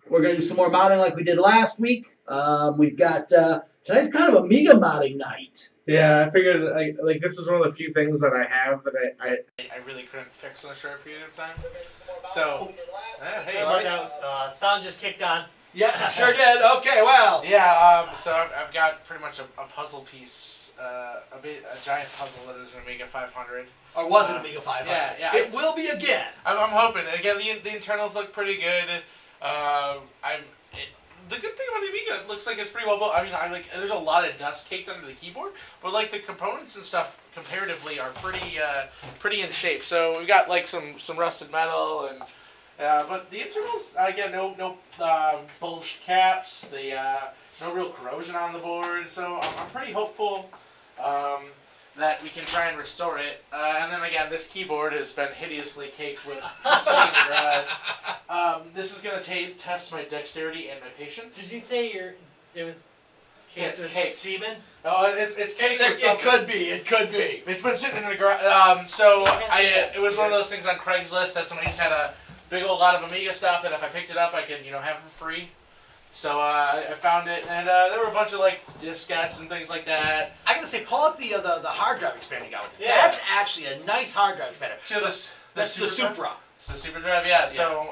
We're going to do some more modding like we did last week. We've got tonight's kind of Amiga modding night. Yeah, I figured like this is one of the few things that I have that I really couldn't fix in a short period of time. So, hey, Sorry, no, sound just kicked on. Yeah, sure did. Okay, well. Yeah, so I've got pretty much a puzzle piece, a giant puzzle that is an Amiga 500. Or was it Amiga 500? Yeah. It will be again. I'm hoping. Again, the internals look pretty good. The good thing about the Amiga, it looks like it's pretty well built. I mean, there's a lot of dust caked under the keyboard, but like the components and stuff comparatively are pretty in shape. So we've got like some rusted metal and. But the internals, again, no bulged caps, no real corrosion on the board, so I'm pretty hopeful that we can try and restore it. And then again, this keyboard has been hideously caked with sitting in the garage. This is going to test my dexterity and my patience. Did you say it was caked with semen? Oh, it's caked with something. It could be. It's been sitting in the garage. It was one of those things on Craigslist that somebody just had a big old lot of Amiga stuff that if I picked it up I could have for free. So I found it, and there were a bunch of like diskettes and things like that. I gotta say, pull up the hard drive expander you got with it. Yeah. That's actually a nice hard drive expander. So that's the Supra. It's the Super Drive, yeah. So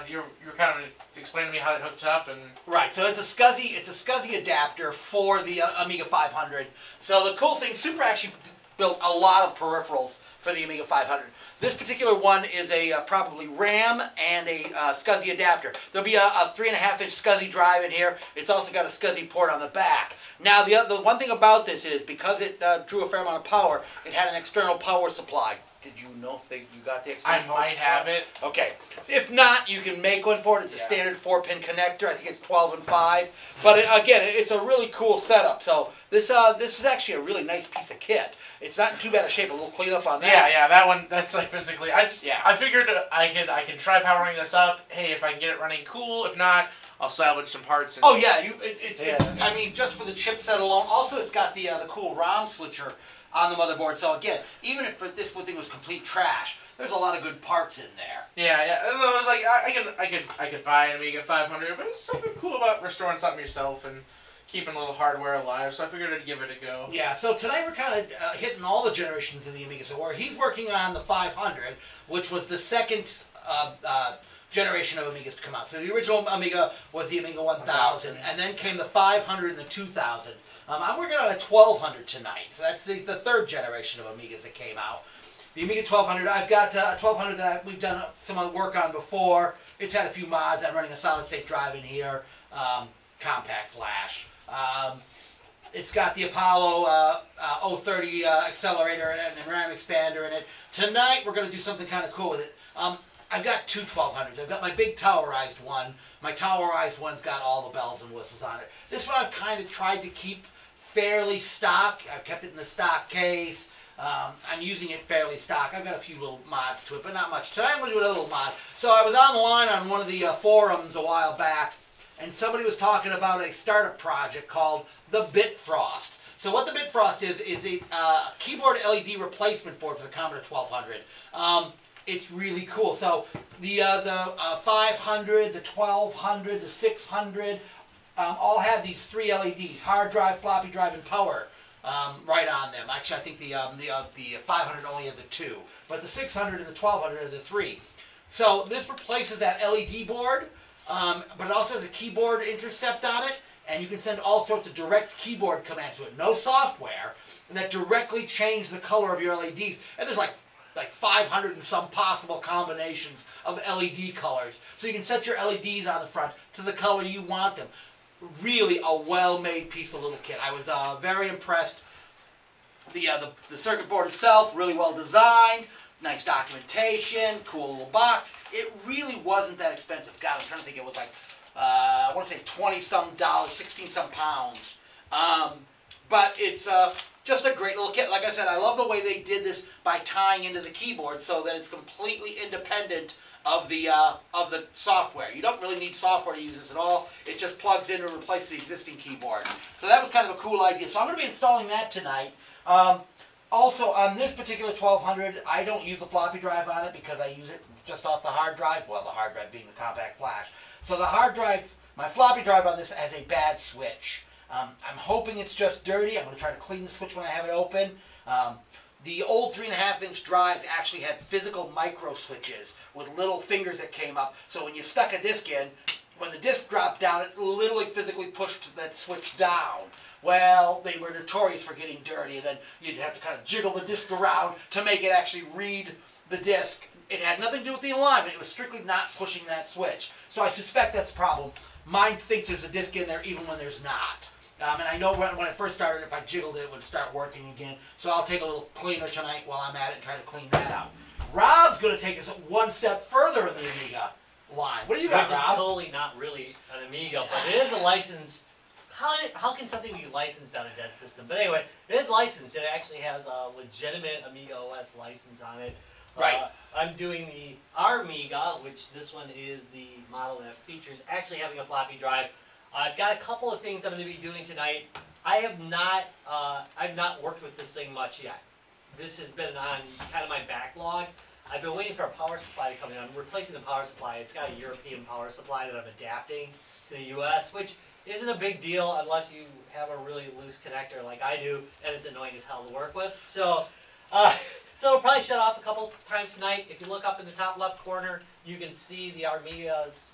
you're kind of explaining to me how it hooked up and. Right. So it's a SCSI adapter for the Amiga 500. So the cool thing, Supra actually built a lot of peripherals for the Amiga 500. This particular one is a probably RAM and a SCSI adapter. There'll be a 3.5-inch SCSI drive in here. It's also got a SCSI port on the back. Now the one thing about this is because it drew a fair amount of power, it had an external you supply. Did you know if you got the external power I might have it. Okay. If not, you can make one for it. It's a standard 4-pin connector. I think it's 12 and 5. But again, it's a really cool setup. So this is actually a really nice piece of kit. It's not in too bad a shape. A little cleanup on that. Yeah, that one. That's like physically. I figured I can try powering this up. Hey, if I can get it running, cool. If not, I'll salvage some parts. Oh yeah, it's I mean, just for the chipset alone. Also, it's got the cool ROM switcher on the motherboard. So again, even if this thing was complete trash, there's a lot of good parts in there. Yeah. And I was like, I could buy an Amiga 500, but it's something cool about restoring something yourself and keeping a little hardware alive. So I figured I'd give it a go. Yeah. So tonight we're kind of hitting all the generations of the Amiga. So where he's working on the 500, which was the second generation of Amigas to come out. So the original Amiga was the Amiga 1000, and then came the 500 and the 2000. I'm working on a 1200 tonight, so that's the third generation of Amigas that came out. The Amiga 1200, I've got a 1200 that we've done some work on before. It's had a few mods. I'm running a solid-state drive in here, compact flash. It's got the Apollo 030 accelerator in it and RAM expander in it. Tonight we're going to do something kind of cool with it. I've got two 1200s. I've got my big towerized one. My towerized one's got all the bells and whistles on it. This one I've kind of tried to keep fairly stock. I've kept it in the stock case. I'm using it fairly stock. I've got a few little mods to it, but not much. Tonight I'm going to do a little mod. So I was online on one of the forums a while back, and somebody was talking about a startup project called the Bitfrost. So what the Bitfrost is a keyboard LED replacement board for the Commodore 1200. It's really cool. So the 500, the 1200, the 600 all have these three LEDs: hard drive, floppy drive, and power right on them. Actually, I think the 500 only had the two, but the 600 and the 1200 are the three. So this replaces that LED board, but it also has a keyboard intercept on it, and you can send all sorts of direct keyboard commands to it. No software that directly change the color of your LEDs. And there's like 500 and some possible combinations of LED colors. So you can set your LEDs on the front to the color you want them. Really a well-made piece of little kit. I was very impressed. The circuit board itself, really well designed. Nice documentation, cool little box. It really wasn't that expensive. God, I'm trying to think. It was like, I want to say $20-some, 16-some pounds. But it's just a great little kit. Like I said, I love the way they did this by tying into the keyboard so that it's completely independent of the software. You don't really need software to use this at all. It just plugs in and replaces the existing keyboard. So that was kind of a cool idea. So I'm going to be installing that tonight. Also, on this particular 1200, I don't use the floppy drive on it because I use it just off the hard drive. Well, the hard drive being the compact flash. So the hard drive, my floppy drive on this has a bad switch. I'm hoping it's just dirty. I'm going to try to clean the switch when I have it open. The old 3.5-inch drives actually had physical micro switches with little fingers that came up. So when you stuck a disc in, when the disc dropped down, it literally physically pushed that switch down. Well, they were notorious for getting dirty, and then you'd have to kind of jiggle the disc around to make it actually read the disc. It had nothing to do with the alignment. It was strictly not pushing that switch. So I suspect that's a problem. Mine thinks there's a disc in there even when there's not. And I know when it first started, if I jiggled it, it would start working again. So I'll take a little cleaner tonight while I'm at it and try to clean that out. Rob's going to take us one step further in the Amiga line. What do you got, Which Rob? is totally not really an Amiga, but it is a licensed. How can something be licensed on a dead system? But anyway, it is licensed. It actually has a legitimate Amiga OS license on it. Right. I'm doing the Armiga, which this one is the model that features actually having a floppy drive. I've got a couple of things I'm going to be doing tonight. I've not worked with this thing much yet. This has been on kind of my backlog. I've been waiting for a power supply to come in. I'm replacing the power supply. It's got a European power supply that I'm adapting to the US, which isn't a big deal unless you have a really loose connector like I do, and it's annoying as hell to work with. So, so it'll probably shut off a couple times tonight. If you look up in the top left corner, you can see the Armiga's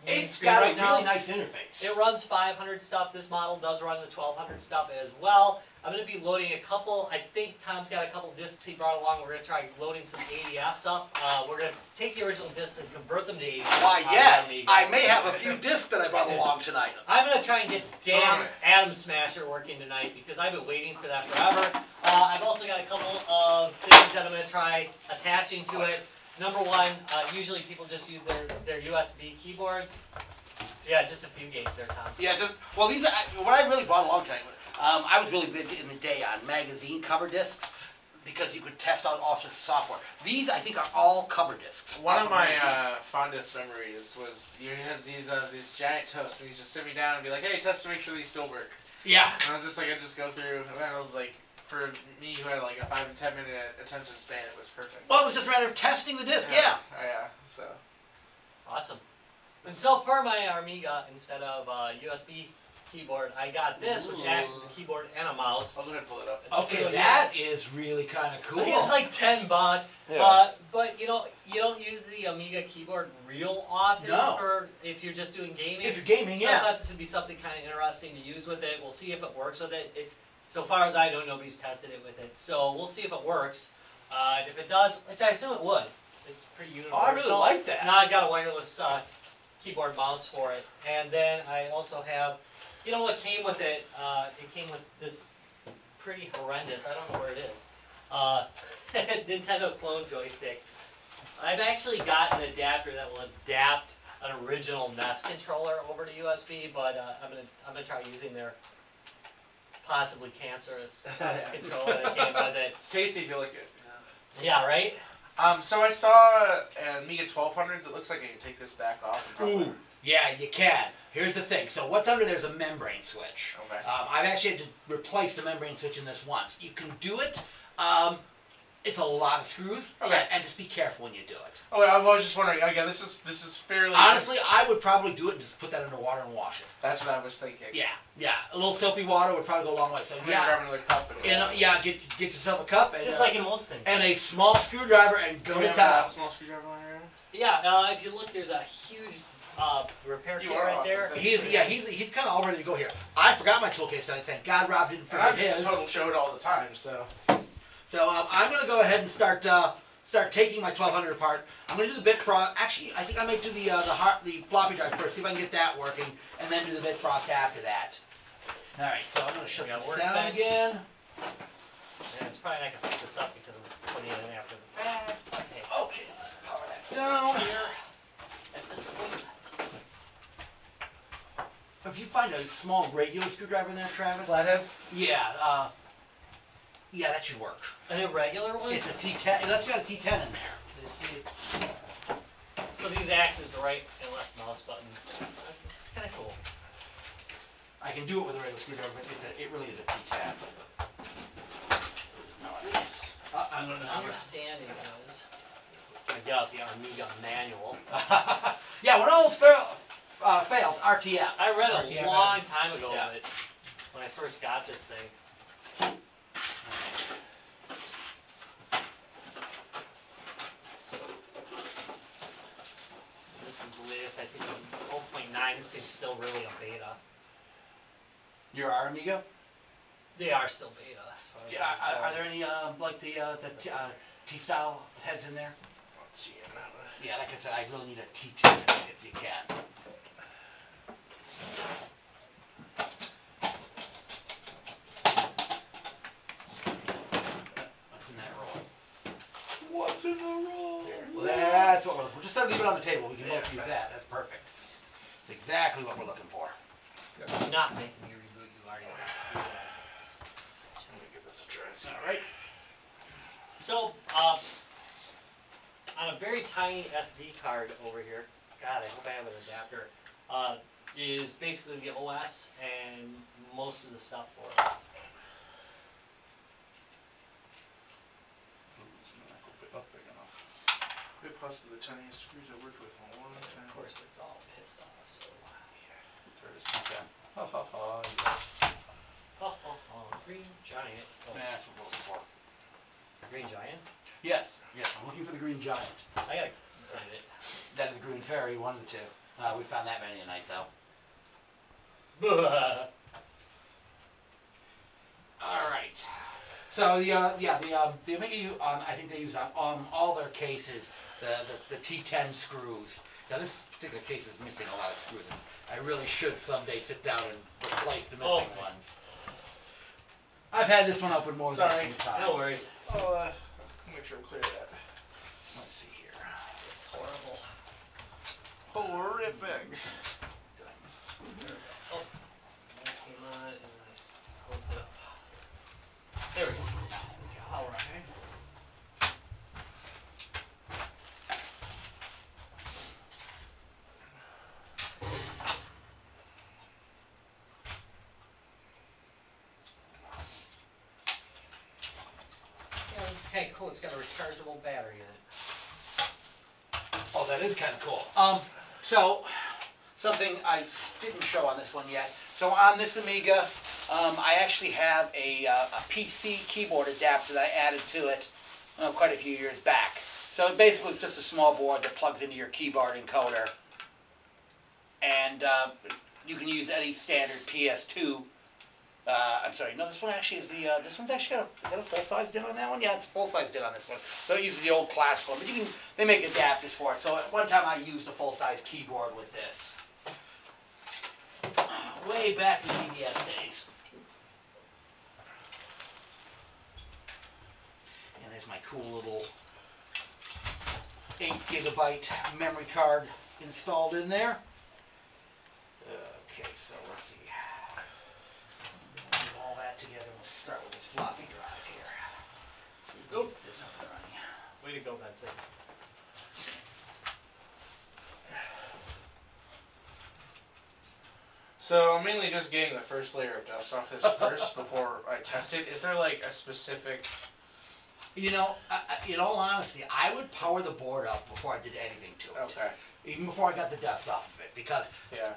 It's got a really nice interface. It runs 500 stuff. This model does run the 1200 stuff as well. I'm going to be loading a couple. I think Tom's got a couple discs he brought along. We're going to try loading some ADFs up. We're going to take the original discs and convert them to ADFs. Why, yes. I may have a few discs that I brought along tonight. I'm going to try and get damn Atom Smasher working tonight because I've been waiting for that forever. I've also got a couple of things that I'm going to try attaching to it. Number one, usually people just use their USB keyboards. Yeah, just a few games there, Tom. Yeah, well, these are what I really brought along tonight. I was really big in the day on magazine cover discs because you could test out all sorts of software. These, I think, are all cover discs. One of my fondest memories was you had these giant toasts, and you just sit me down and be like, "Hey, test to make sure these still work." Yeah. And I was just like, I just go through, and I was like, for me who had like a 5 and 10 minute attention span, it was perfect. Well, it was just a matter of testing the disc. Yeah. Oh, yeah. So. Awesome. And so for my Armiga, instead of USB keyboard, I got this, which acts as a keyboard and a mouse. I'll go ahead and pull it up. Okay, that is really kind of cool. I think it's like $10. Yeah. But you know, you don't use the Amiga keyboard real often for if you're just doing gaming. If you're gaming, so I thought this would be something kind of interesting to use with it. We'll see if it works with it. It's so far as I know, nobody's tested it with it. So we'll see if it works. And if it does, which I assume it would, it's pretty universal. Oh, I really like that. Now I've got a wireless keyboard mouse for it, and then I also have. You know what came with it? It came with this pretty horrendous, I don't know where it is, Nintendo clone joystick. I've actually got an adapter that will adapt an original NES controller over to USB, but I'm gonna try using their possibly cancerous controller that came with it. It's tasty if you lick it. Yeah, right? So I saw an Amiga 1200's. It looks like I can take this back off. Ooh, yeah, you can. Here's the thing. So what's under there's a membrane switch. Okay. I've actually had to replace the membrane switch in this once. You can do it. It's a lot of screws. Okay. And just be careful when you do it. Oh, I was just wondering. Okay, this is fairly. Honestly, I would probably do it and just put that under water and wash it. That's what I was thinking. Yeah. A little soapy water would probably go a long way. So I'm gonna grab another cup. And, get yourself a cup and Just like in most things. and a small screwdriver and go to town. Small screwdriver on here. Yeah. If you look, there's a huge repair kit right awesome. there. He's kind of all ready to go here. I forgot my tool case tonight. Thank God Rob didn't forget his. I total showed all the time, so. So I'm going to go ahead and start taking my 1200 apart. I'm going to do the bit frost. Actually, I think I might do the floppy drive first. See if I can get that working, and then do the bit frost after that. All right. So I'm going to shut this down again. Yeah, it's probably not going to pick this up because I'm putting it in after the fact. Okay. Let's power that down. Here at this point. If you find a small regular screwdriver in there, Travis. Flathead? Yeah. Yeah, that should work. An irregular one? It's a T10, unless you got a T10 in there. You see? So these act as the right and left mouse button. It's kind of cool. I can do it with a regular screwdriver, but it really is a T10. I'm gonna. My understanding is, I get out the Armiga manual. Yeah, when all fails, RTF. I read RTF, a long time ago Yeah. of it when I first got this thing. This is the latest. I think this is 12.9. This thing's still really a beta. Your Amiga? They are still beta, as far as Yeah, I recall. are there any like the T-style heads in there? Let's see it now. Yeah, like I said, I really need a T10 if you can. What's in that roll? What's in the roll? Well, that's what we're just leave it on the table. We can both use that. That's perfect. It's exactly what we're looking for. You're not making me reboot you, are you? Let me give this a try. All right. So, on a very tiny SD card over here, God, I hope I have an adapter, is basically the OS and most of the stuff for it. Up big enough. Quite possibly the tiniest screws I worked with on one time. Of course, it's all pissed off, so. There it is. Okay. Ha ha ha. Yeah. Oh, Green Giant. Oh, That's what we're looking for. Green Giant? Yes, yes. I'm looking for the green giant. I gotta find it. That is the green fairy. One of the two. We found that many a night though. All right. So the Amiga, I think they use on all their cases the T10 screws. Now this particular case is missing a lot of screws, and I really should someday sit down and replace the missing ones. I've had this one open more than a few times. No worries. Oh, make sure I'm clear of that. Let's see here. It's horrible. Horrific. Did I miss a screw there? Oh, that came on and I closed it up. There we go. All right. Yeah, this is kind of cool. It's got a rechargeable battery in it. Oh, that is kind of cool. So something I didn't show on this one yet. So on this Amiga, I actually have a PC keyboard adapter that I added to it quite a few years back. So basically, it's just a small board that plugs into your keyboard encoder, and you can use any standard PS2. I'm sorry, no, this one actually is the, this one's actually got is that a full-size DIN on that one? Yeah, it's a full-size DIN on this one. So it uses the old classic one, but you can, they make adapters for it. So at one time I used a full-size keyboard with this. Way back in the BBS days. And there's my cool little 8 GB memory card installed in there. Okay, so let's see. Put all that together. We'll start with this floppy drive here. So Go. get this up and running. Way to go, Benson. So I'm mainly just getting the first layer of dust off this first before I test it. Is there like a specific? You know, in all honesty, I would power the board up before I did anything to it. Okay. Even before I got the dust off of it, because Yeah.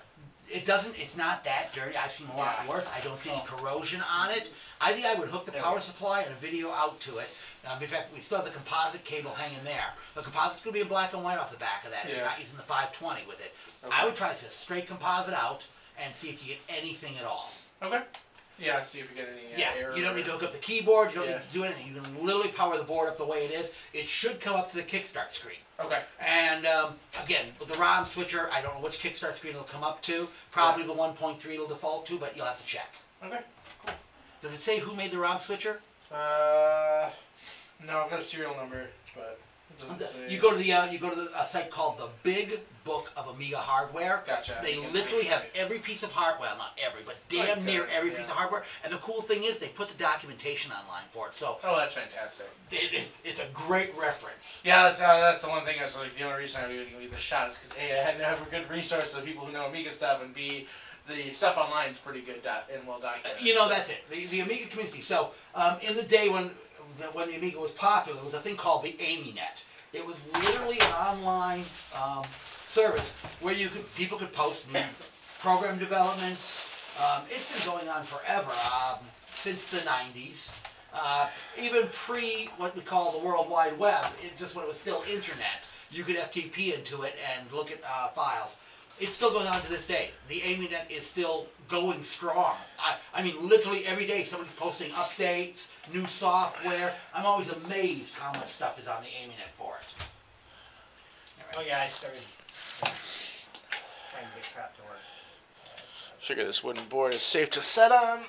it's not that dirty. I've seen a lot worse. I don't see any corrosion on it. I think I would hook the There we power go. supply and a video out to it. In fact, we still have the composite cable hanging there. The composite's going to be in black and white off the back of that if you're Yeah. not using the 520 with it. Okay. I would try to straight composite out and see if you get anything at all. Okay. Yeah. See if you get any error. You don't need to hook up the keyboard. You don't Yeah. need to do anything. You can literally power the board up the way it is. It should come up to the kickstart screen. Okay. And again, with the ROM switcher, I don't know which kickstart screen it'll come up to. Probably the 1.3 it'll default to, but you'll have to check. Okay. Does it say who made the ROM switcher? No, I've got a serial number, but it doesn't say. You go to a site called the Big Book of Amiga Hardware. Gotcha. They literally have every piece of hardware, well, not every, but damn near every piece of hardware. And the cool thing is they put the documentation online for it, so Oh, that's fantastic. it's a great reference. Yeah, that's the one thing. I was like, the only reason I would give you the shot is because A, I had to have a good resource of people who know Amiga stuff, and B, the stuff online is pretty good and well documented. You know, that's it. The Amiga community. So in the day when that when the Amiga was popular, there was a thing called the AmiNet. It was literally an online service where people could post new program developments. It's been going on forever, since the 90s. Even pre what we call the World Wide Web, just when it was still internet, you could FTP into it and look at files. It still goes on to this day. The AmiNet is still going strong. I mean, literally every day somebody's posting updates, new software. I'm always amazed how much stuff is on the AmiNet for it. Oh yeah, I started trying to get crap to work. Figure this wooden board is safe to set on.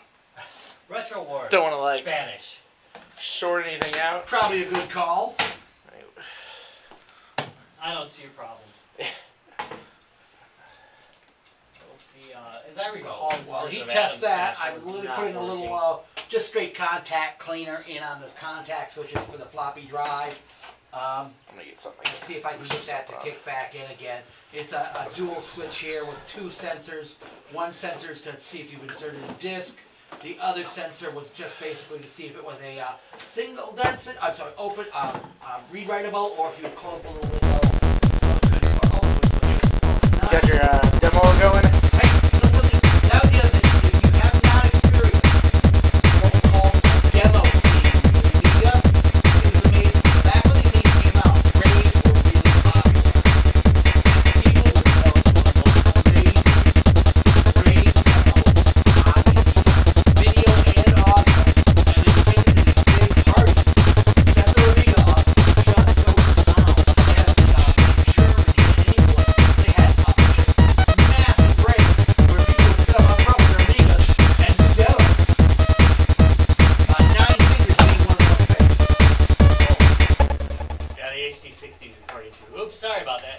Retro Wars. Don't want to like Spanish. short anything out. Probably a good call. I don't see your problem. We'll see. As I recall, this While version he of tests Adam's that, Dash I was was literally not putting a working. little just straight contact cleaner in on the contact switches for the floppy drive. I'm gonna get something. Let's see if I can get that to kick back in again. It's a dual switch here with two sensors. One sensor is to see if you've inserted a disk. The other sensor was just basically to see if it was a single density, open, read-writable, or if you close the little window. Got your demo going? Hey, listen, that was the other thing. If you have not experienced what's called a demo scene in Amiga, it is amazing. Back when the Amiga came out, raids were really popular. People would tell us one of the most amazing raid demos on the Amiga. Video and audio. And they would take it to these big parties, set their Amiga up, just over the sound. They had Germany and England. They had massive breaks where people would sit up on front with their Amigas and do demos. Nine Fingers being one of those things. Yeah, the HD60 is recording too. Oops, sorry about that.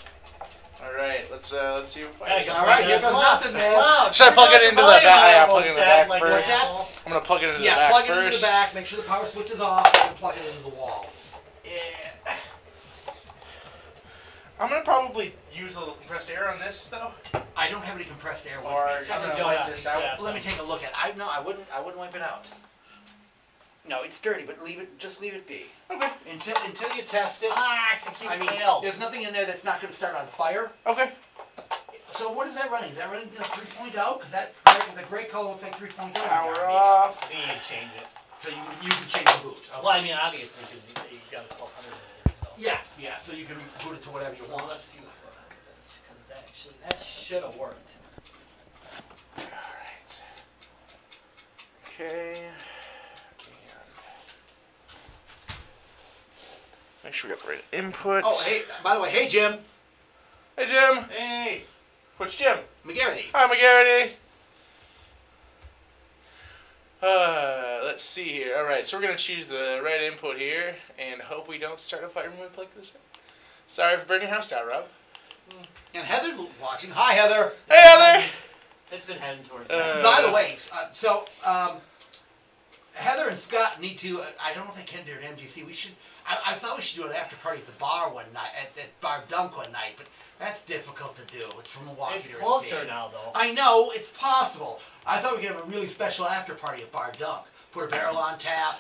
All right, let's see. All right, here goes nothing, man. Wow, Should I plug it into the back? Yeah, plug it in the back like first. What's that? I'm gonna plug it into the Yeah, back plug it first. into the back, make sure the power switch is off, and plug it into the wall. Yeah. I'm gonna probably use a little compressed air on this though. I don't have any compressed air with Or me. I'm Shut the gonna joint wipe out. this Shut out. up. Let me take a look at it. I wouldn't wipe it out. No, it's dirty, but just leave it be. Okay. Until you test it. Execute I mean, failed. there's nothing in there that's not going to start on fire. Okay. So what is that running? Is that running 3.0? Because that's the gray color looks like 3.0. Power off. We need to change it. So you can change the boot. Okay. Well, I mean, obviously, because you got a 1200 in there, so. Yeah. So you can boot it to whatever you So want. let's see what's going on with this, because that should have worked. All right. Okay. And make sure we got the right input. Oh, hey, by the way, hey Jim. Hey Jim. Hey! Which Jim? McGarity. Hi McGarity. Let's see here. All right, so we're gonna choose the right input here and hope we don't start a fire move like this. Sorry for burning your house down, Rob. And Heather's watching. Hi, Heather. Hey Heather. It's been heading towards that. By the way, Heather and Scott need to. I don't know if they can do it at MGC. We should. I thought we should do an after party at the bar one night, at Bar Dunk one night, but that's difficult to do. It's from Milwaukee. It's to closer Racine. now, though. I know it's possible. I thought we could have a really special after party at Bar Dunk. Put a barrel on tap.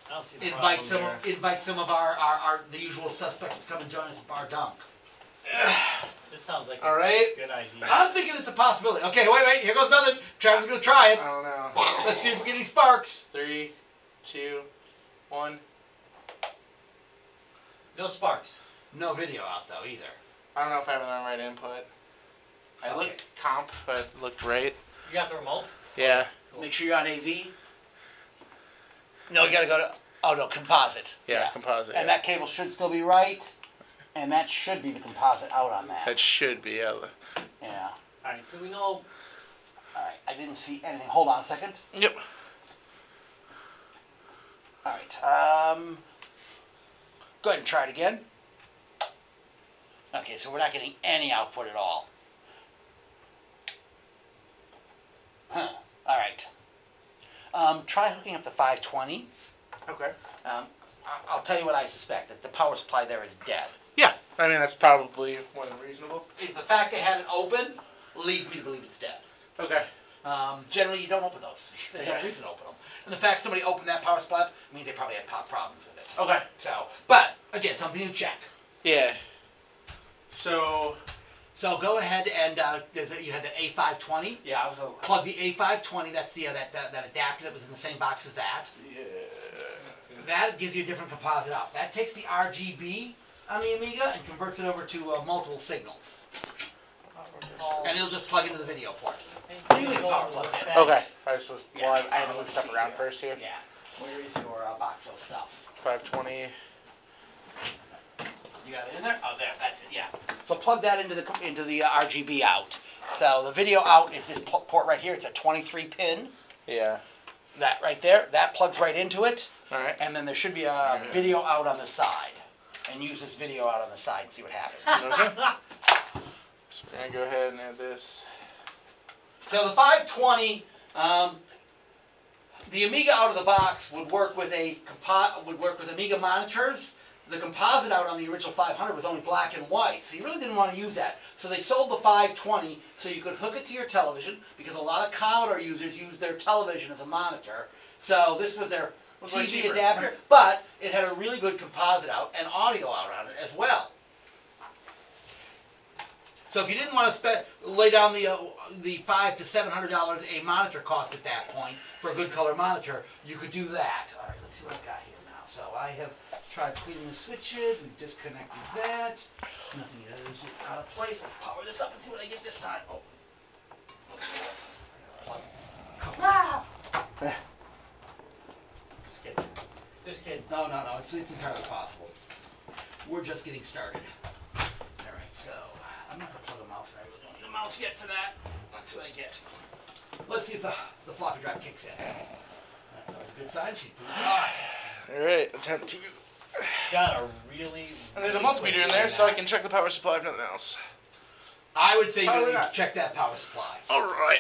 I don't see the Invite problem some of our the usual suspects to come and join us at Bar Dunk. there. This sounds like a All right. good idea. I'm thinking it's a possibility. Okay, wait. Here goes nothing. Travis is gonna try it. I don't know. Let's see if we get any sparks. 3, 2, 1. No sparks. No video out though either. I don't know if I have the right input. I Okay. looked comp, but it looked right. You got the remote? Yeah. Cool. Make sure you're on AV. No, you gotta go to. Oh no, composite. Yeah, composite. And yeah. that cable should still be right. And that should be the composite out on that. That should be, yeah. Yeah. Alright, so we know. All right. I didn't see anything. Hold on a second. Yep. All right. Go ahead and try it again. Okay, so we're not getting any output at all. Huh. All right. Try hooking up the 520. Okay. I'll tell you what I suspect, that the power supply there is dead. Yeah, I mean, that's probably more than reasonable. If the fact they had it open leads me to believe it's dead. Okay. Generally, you don't open those. There's no Yeah. reason to open them. And the fact somebody opened that power supply means they probably had pop problems with it. Okay. So, but again, something to check. Yeah. So go ahead and you had the A520. yeah, I was Plug the A520. That's the that adapter that was in the same box as that. yeah. That gives you a different composite out. That takes the RGB on the Amiga and converts it over to multiple signals. And it'll just plug into the video port. You leave the power plug in. Okay. I was supposed. Yeah. Well, I had to move Let's stuff see around here. first here. Yeah. Where is your box of stuff? 520. You got it in there? Oh, there. That's it. Yeah. So plug that into the RGB out. So the video out is this port right here. It's a 23 pin. Yeah. That right there. That plugs right into it. All right. And then there should be a video out on the side. And use this video out on the side and see what happens. Okay. So we're gonna go ahead and add this. So the 520, the Amiga out of the box would work with Amiga monitors. The composite out on the original 500 was only black and white, so you really didn't want to use that. So they sold the 520 so you could hook it to your television, because a lot of Commodore users use their television as a monitor. So this was their way TV cheaper. adapter, but it had a really good composite out and audio out on it as well. So if you didn't want to lay down the $500 to $700 a monitor cost at that point for a good color monitor, you could do that. All right, let's see what I've got here now. So I have tried cleaning the switches. We've disconnected that. Nothing is out of place. Let's power this up and see what I get this time. Oh. Just kidding. Just kidding. No, it's entirely possible. We're just getting started. All right, so I'm not going to plug a mouse. I really don't need a mouse yet for that. Let's see what I get. Let's see if the floppy drive kicks in. That's always a good sign. She's booting. All right. Attempt to. Got a really. And there's a multimeter in there, so I can check the power supply if nothing else. I would say you Power need to that. check that power supply. All right.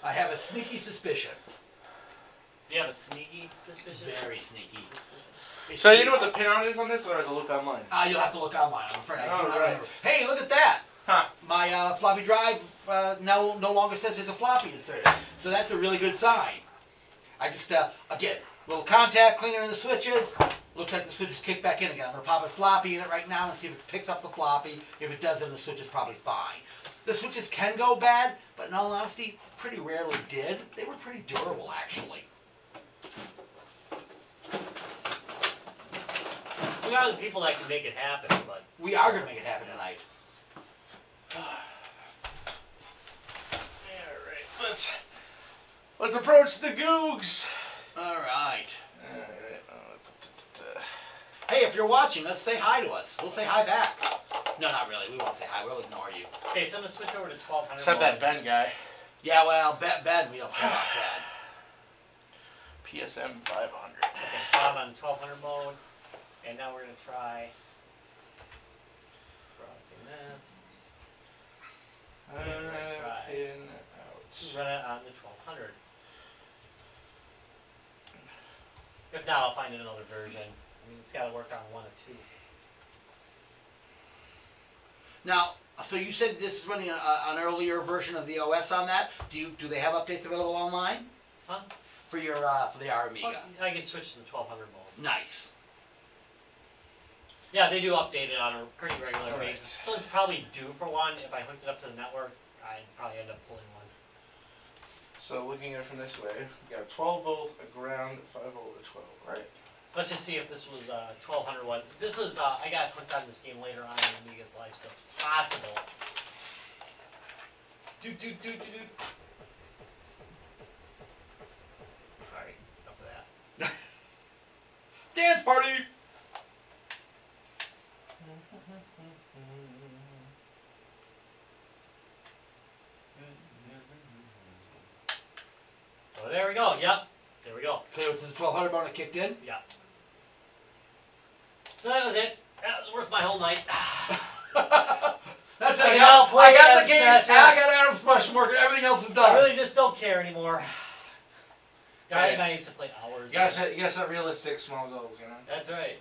I have a sneaky suspicion. Do you have a sneaky suspicion? Very sneaky. So you know what the pin on is on this, or is it look online? You'll have to look online. I'm afraid I do Oh, not right. remember. Hey, look at that! Huh. My floppy drive no longer says there's a floppy inserted. So that's a really good sign. I just, again, little contact cleaner in the switches. Looks like the switches kick back in again. I'm going to pop a floppy in it right now and see if it picks up the floppy. If it does, then the switch is probably fine. The switches can go bad, but in all honesty, pretty rarely did. They were pretty durable, actually. We are the people that can make it happen, but We are going to make it happen tonight. Alright, let's approach the Googs. All right. Alright. Hey, if you're watching, let's say hi to us. We'll say hi back. No, not really. We won't say hi. We'll ignore you. okay, so I'm gonna switch over to 1200. Except that mode. Ben guy. Yeah, well, Ben, we don't care about Ben. PSM 500. Okay, so I'm on 1200 mode, and now we're gonna try browsing this. Pin out. Run it on the 1200. If not, I'll find another version. I mean, it's got to work on one or two. Now, so you said this is running an earlier version of the OS on that. Do they have updates available online Huh? for your for the Amiga? Well, I can switch to the 1200 mode. Nice. Yeah, they do update it on a pretty regular Alright. basis. So it's probably due for one. If I hooked it up to the network, I'd probably end up pulling one. So looking at it from this way, we got a 12 volt, a ground, 5 volt, a 12, right? Let's just see if this was 1200 one. This was I got hooked on this game later on in Amiga's life, so it's possible. Do. All right, up to that. Dance party. Oh, there we go. Yep, there we go. So it's the 1200 mode that kicked in. Yeah. So that was it. That was worth my whole night. That's I it. got I got the game. Smash I Out. got Adam's Smash working. Everything else is I done. really just don't care anymore. Guy and Yeah. I used to play hours. You gotta set realistic small goals, you know? That's right.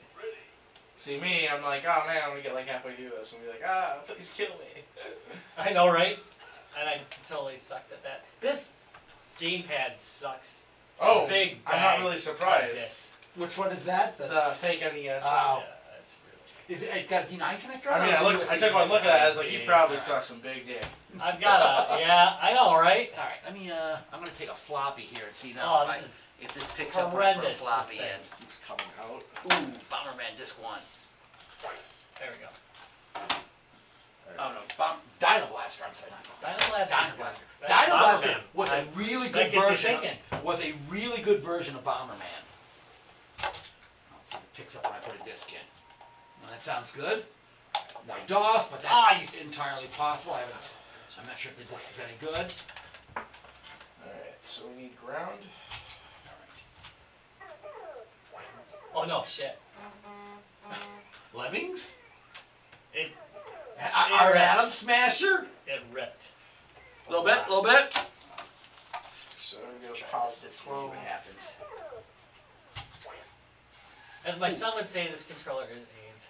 See me, I'm like, oh man, I'm gonna get like halfway through this and be like, please kill me. I know, right? And I totally sucked at that. This gamepad sucks Oh, big I'm bag not really of surprised. discs. Which one is that? The fake NES Oh. one. Yeah, that's really. Is it got a D9 connector? I mean, I took one look at it. I was like, you probably saw some big dick. I've got a yeah. I know, right? All right, let me. I'm gonna take a floppy here and see now Oh, this is if this picks up when I put a horrendous. floppy This in. thing. Keeps coming out. Ooh, Bomberman Disc 1. There we go. Oh no, Dino Blaster. I'm sorry, not Dino Blaster. Dino Blaster. That's Dino Blaster Bomberman. was a really That good gets you version. thinking. Was a really good version of Bomberman. Let's see if it picks up when I put a disc in. Well, that sounds good. No DOS, but that's entirely possible. I'm not sure if the disc is any good. Alright, so we need ground. Oh no, shit. Lemmings? It Our Atom Smasher? it ripped. A little bit, a little bit. So we Let's go try positive this, see 12. what happens. As my son would say, this controller is AIDS.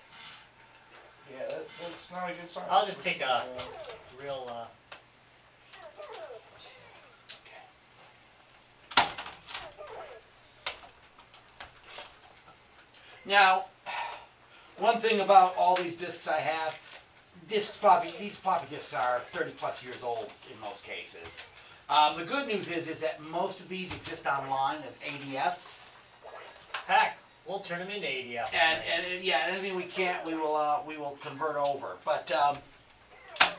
Yeah, that's not a good sign. I'll just take a real. Now, one thing about all these discs I have, these floppy disks are 30 plus years old in most cases. The good news is that most of these exist online as ADFs. Heck, we'll turn them into ADFs. And yeah, anything we can't, we will convert over. But all right.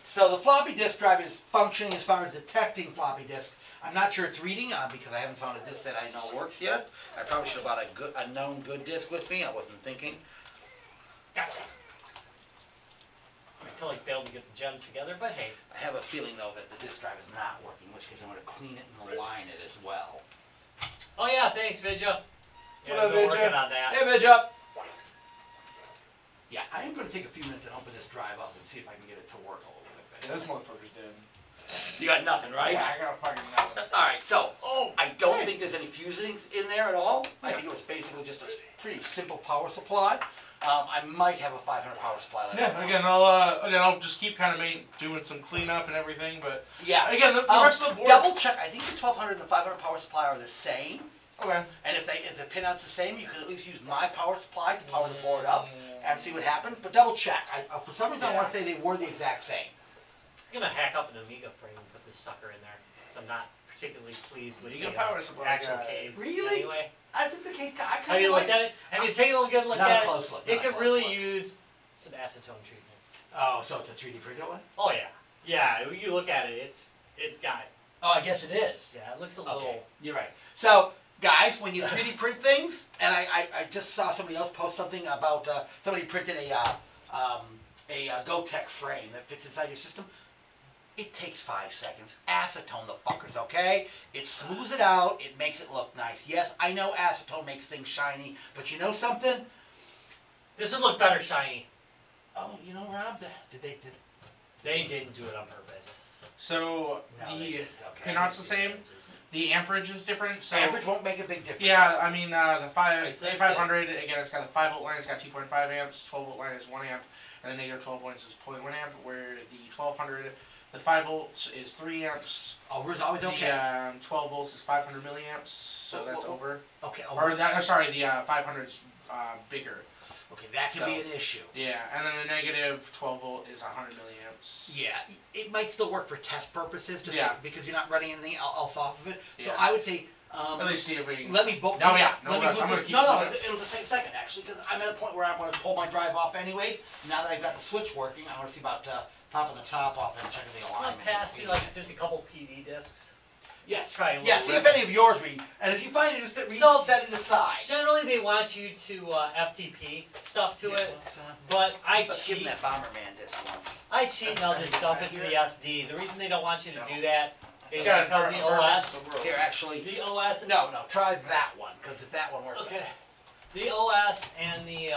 So the floppy disk drive is functioning as far as detecting floppy disks. I'm not sure it's reading because I haven't found a disc that I know works yet. I probably should have brought a known good disc with me. I wasn't thinking. Gotcha. I totally failed to get the gems together, but hey. I have a feeling though that the disk drive is not working, in which case I'm going to clean it and align it as well. Oh yeah, thanks, Vidya. Yeah, What up, I've been Vidya? working on that. Hey, Midge up. Yeah, I am going to take a few minutes and open this drive up and see if I can get it to work a little bit Yeah, better. this motherfucker's dead. You got nothing, right? Yeah, I got fucking nothing. All right, so I don't hey. think there's any fusings in there at all. I think it was basically just a pretty simple power supply. I might have a 500 power supply. Like Yeah, again, I'll just keep kind of doing some cleanup and everything, but yeah. again, the rest of the board. Double check. I think the 1200 and the 500 power supply are the same. Okay. And if the pinouts the same, you can at least use my power supply to power the board up and see what happens. But double check. For some reason, I want to say they were the exact same. I'm gonna hack up an Amiga frame and put this sucker in there, since I'm not particularly pleased with Amiga the power supply actual guy. case. Really? Anyway, I think the case. I have kind you of looked like at it? Have you taken a good look Not at a it? close look. It not a could close really look. use some acetone treatment. Oh, so it's a 3D printed one? Oh yeah, yeah. When you look at it, it's got. Oh, I guess it is. Yeah, it looks a Okay, little. you're right. So, guys, when you 3D print things, and I just saw somebody else post something about somebody printed a GoTech frame that fits inside your system. It takes 5 seconds. Acetone the fuckers, okay? It smooths it out. It makes it look nice. Yes, I know acetone makes things shiny, but you know something? This would look better shiny. Oh, you know, Rob, They didn't do it on purpose. So No, they the didn't, okay. pinouts the same. The amperage is different. So amperage won't make a big difference. yeah, I mean the Right, so that's 500 again, it's got the 5 volt line. It's got 2.5 amps. 12 volt line is 1 amp, and the negative 12 volts is 0.1 amp. Where the 1200, the 5 volts is 3 amps. Over's always okay. The 12 volts is 500 milliamps. So that's over. Okay, Or that? Sorry, the 500's bigger. okay, that can be an issue. Yeah, and then the negative 12 volt is 100 milliamps. Yeah, it might still work for test purposes, just Yeah. because you're not running anything else off of it. So Yeah. I would say, At least see if we can. let me book. No, yeah, no let me rush. book I'm gonna this. keep No, doing it. it'll just take a second actually, because I'm at a point where I want to pull my drive off anyways. Now that I've got the switch working, I want to see about popping the top off and checking the Well, alignment. pass me like just a couple PD discs. Yes, try a yeah. little See if bit. any of yours read, and if you find it, just So- set it aside. Generally, they want you to FTP stuff to Yeah, it, let's, but I let's give cheat. them that Bomberman disc once. I cheat and I'll just dump it to the SD. The reason they don't want you to do that is Yeah, because the OS. Here, actually, The OS. no, try that one, because if that one works. Okay. The OS and the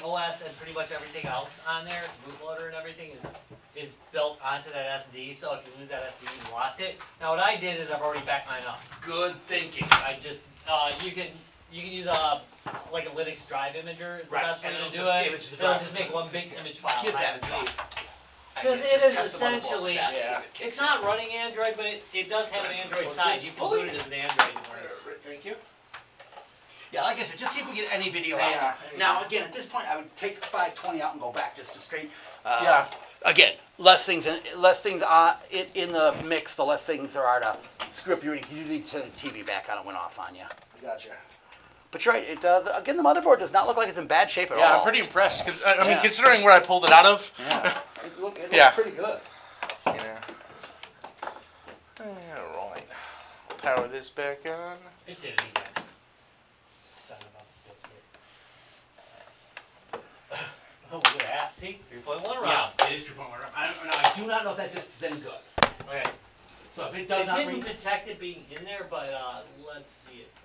OS and pretty much everything else on there, the bootloader and everything is built onto that SD. So if you lose that SD, you lost it. Now what I did is I've already backed mine up. Good thinking. I just you can use like a Linux drive imager is the Right, best way and to it'll do just it. image the It'll drive. just make one big image file. Give I that a agree. try. Because I it just is test the motherboard with essentially, that and see yeah. if it kicks it's in. not running Android, but it does have an Android side. You can boot it as an Android device. Thank you. Yeah, like I said, just see if we get any video Yeah, out. yeah. Now, again, at this point, I would take the 520 out and go back just to straight. Yeah. Again, less things in the mix, the less things there are to screw up your readings. You do need to turn the TV back on. It went off on you. Gotcha. But you're right. Again, the motherboard does not look like it's in bad shape at all. Yeah, I'm pretty impressed. I mean, Yeah. considering where I pulled it out of. Yeah. It looks Yeah. pretty good. Yeah. All right. Power this back on. It did it again. Son of a biscuit. Oh, look at that. See? 3.1 round. Yeah, it is 3.1. I do not know if that disc is any good. Okay. So if it does It not didn't read, detect it being in there, but let's see it first.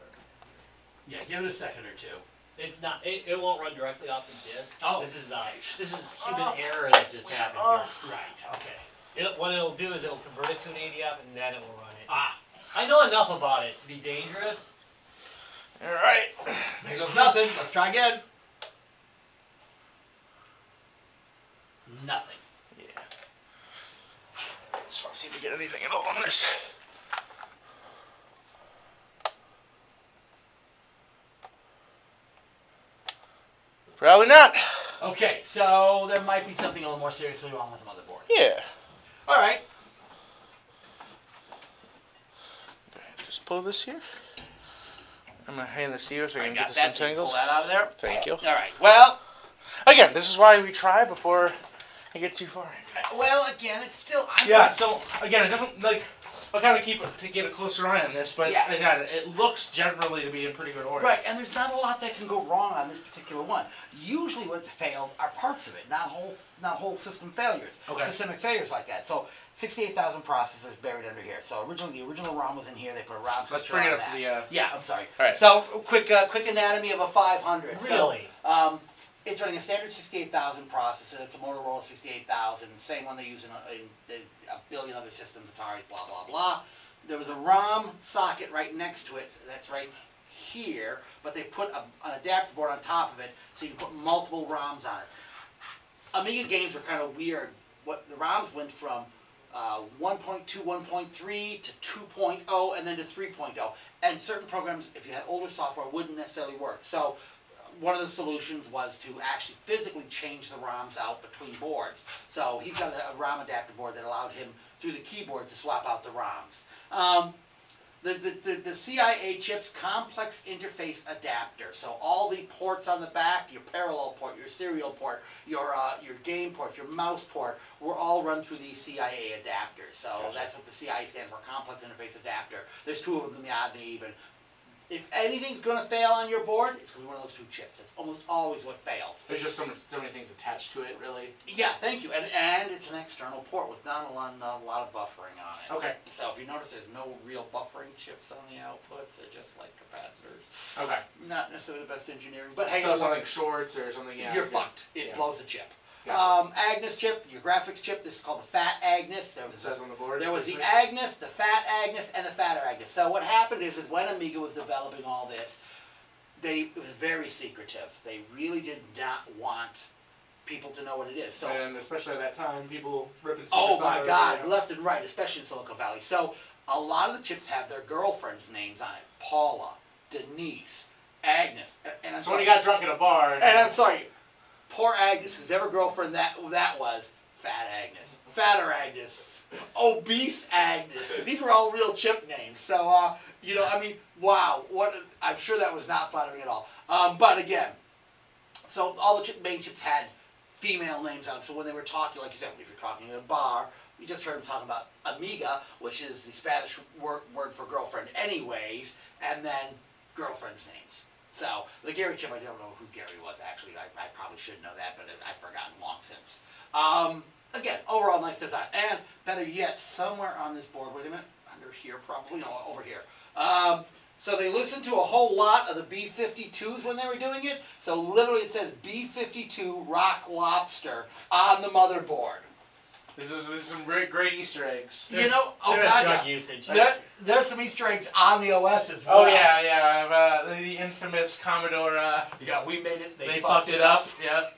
yeah, give it a second or two. It's not. It won't run directly off the disk. Oh. This is human error that just happened here. Right. Okay. What it'll do is it'll convert it to an ADF and then it will run it. Ah. I know enough about it to be dangerous. All right. There goes nothing. Let's try again. Nothing. Yeah. Just want to see if we get anything at all on this. Probably not. Okay, so there might be something a little more seriously wrong with the motherboard. Yeah. All right. Go ahead, just pull this here. I'm gonna hand this to you so I can get got this that. So you untangled. pull that out of there. Thank you. All right. Well, Again, this is why we try before I get too far. again, it's still. Yeah. So again, it doesn't like. I'll kind of keep it to get a closer eye on this, but Yeah. again, it looks generally to be in pretty good order. Right, and there's not a lot that can go wrong on this particular one. Usually, what fails are parts of it, not whole system failures, Okay. systemic failures like that. So, 68,000 processors buried under here. So originally, the original ROM was in here. They put a ROM Let's switcher bring it on up to that. the. Yeah, I'm sorry. All right. So, quick anatomy of a 500. Really? So, it's running a standard 68,000 processor. It's a Motorola 68,000, same one they use in a billion other systems, Atari, blah, blah, blah. There was a ROM socket right next to it. That's right here, but they put an adapter board on top of it so you can put multiple ROMs on it. Amiga games were kind of weird. What the ROMs went from 1.2, 1.3 to 2.0 and then to 3.0. And certain programs, if you had older software, wouldn't necessarily work. So one of the solutions was to actually physically change the ROMs out between boards. So he's got a ROM adapter board that allowed him through the keyboard to swap out the ROMs. The CIA chip's complex interface adapter. So all the ports on the back, your parallel port, your serial port, your game port, your mouse port, were all run through these CIA adapters. So Gotcha. that's what the CIA stands for, complex interface adapter. There's two of them, yeah, even. If anything's going to fail on your board, it's going to be one of those two chips. That's almost always what fails. There's just so many things attached to it, really. Yeah, thank you. And it's an external port with not a lot of buffering on it. Okay. So if you notice, there's no real buffering chips on the outputs. They're just like capacitors. Okay. Not necessarily the best engineering, but hey, So something shorts or something. Yeah. you're fucked. It Yeah. blows the chip. Gotcha. Agnes chip, your graphics chip. This is called the Fat Agnes. It says on the board. There was the specifically? Agnes, the Fat Agnes, and the Fatter Agnes. So what happened is when Amiga was developing all this, it was very secretive. They really did not want people to know what it is. So, And especially at that time, people ripping. oh secrets out my of it, God, you know. left and right, especially in Silicon Valley. So a lot of the chips have their girlfriends' names on it: Paula, Denise, Agnes, and I'm So when sorry. you got drunk at a bar. And I'm sorry, poor Agnes, whose ever girlfriend that was, Fat Agnes, Fatter Agnes, Obese Agnes. These were all real chip names. So, you know, I mean, wow. I'm sure that was not flattering at all. But again, so all the main chips had female names on them. So when they were talking, like you said, if you're talking at a bar, you just heard them talking about Amiga, which is the Spanish word for girlfriend anyways, and then girlfriends' names. So, the Gary chip, I don't know who Gary was actually. I probably should know that, but I've forgotten long since. Again, overall nice design. And better yet, somewhere on this board, wait a minute, under here probably, no, over here. So they listened to a whole lot of the B-52s when they were doing it. So literally it says B-52 Rock Lobster on the motherboard. This is some great Easter eggs. You know, oh There is God, drug yeah. usage. There's some Easter eggs on the OS as well. Oh yeah. The infamous Commodore. Yeah, we made it. They fucked it up. Yeah.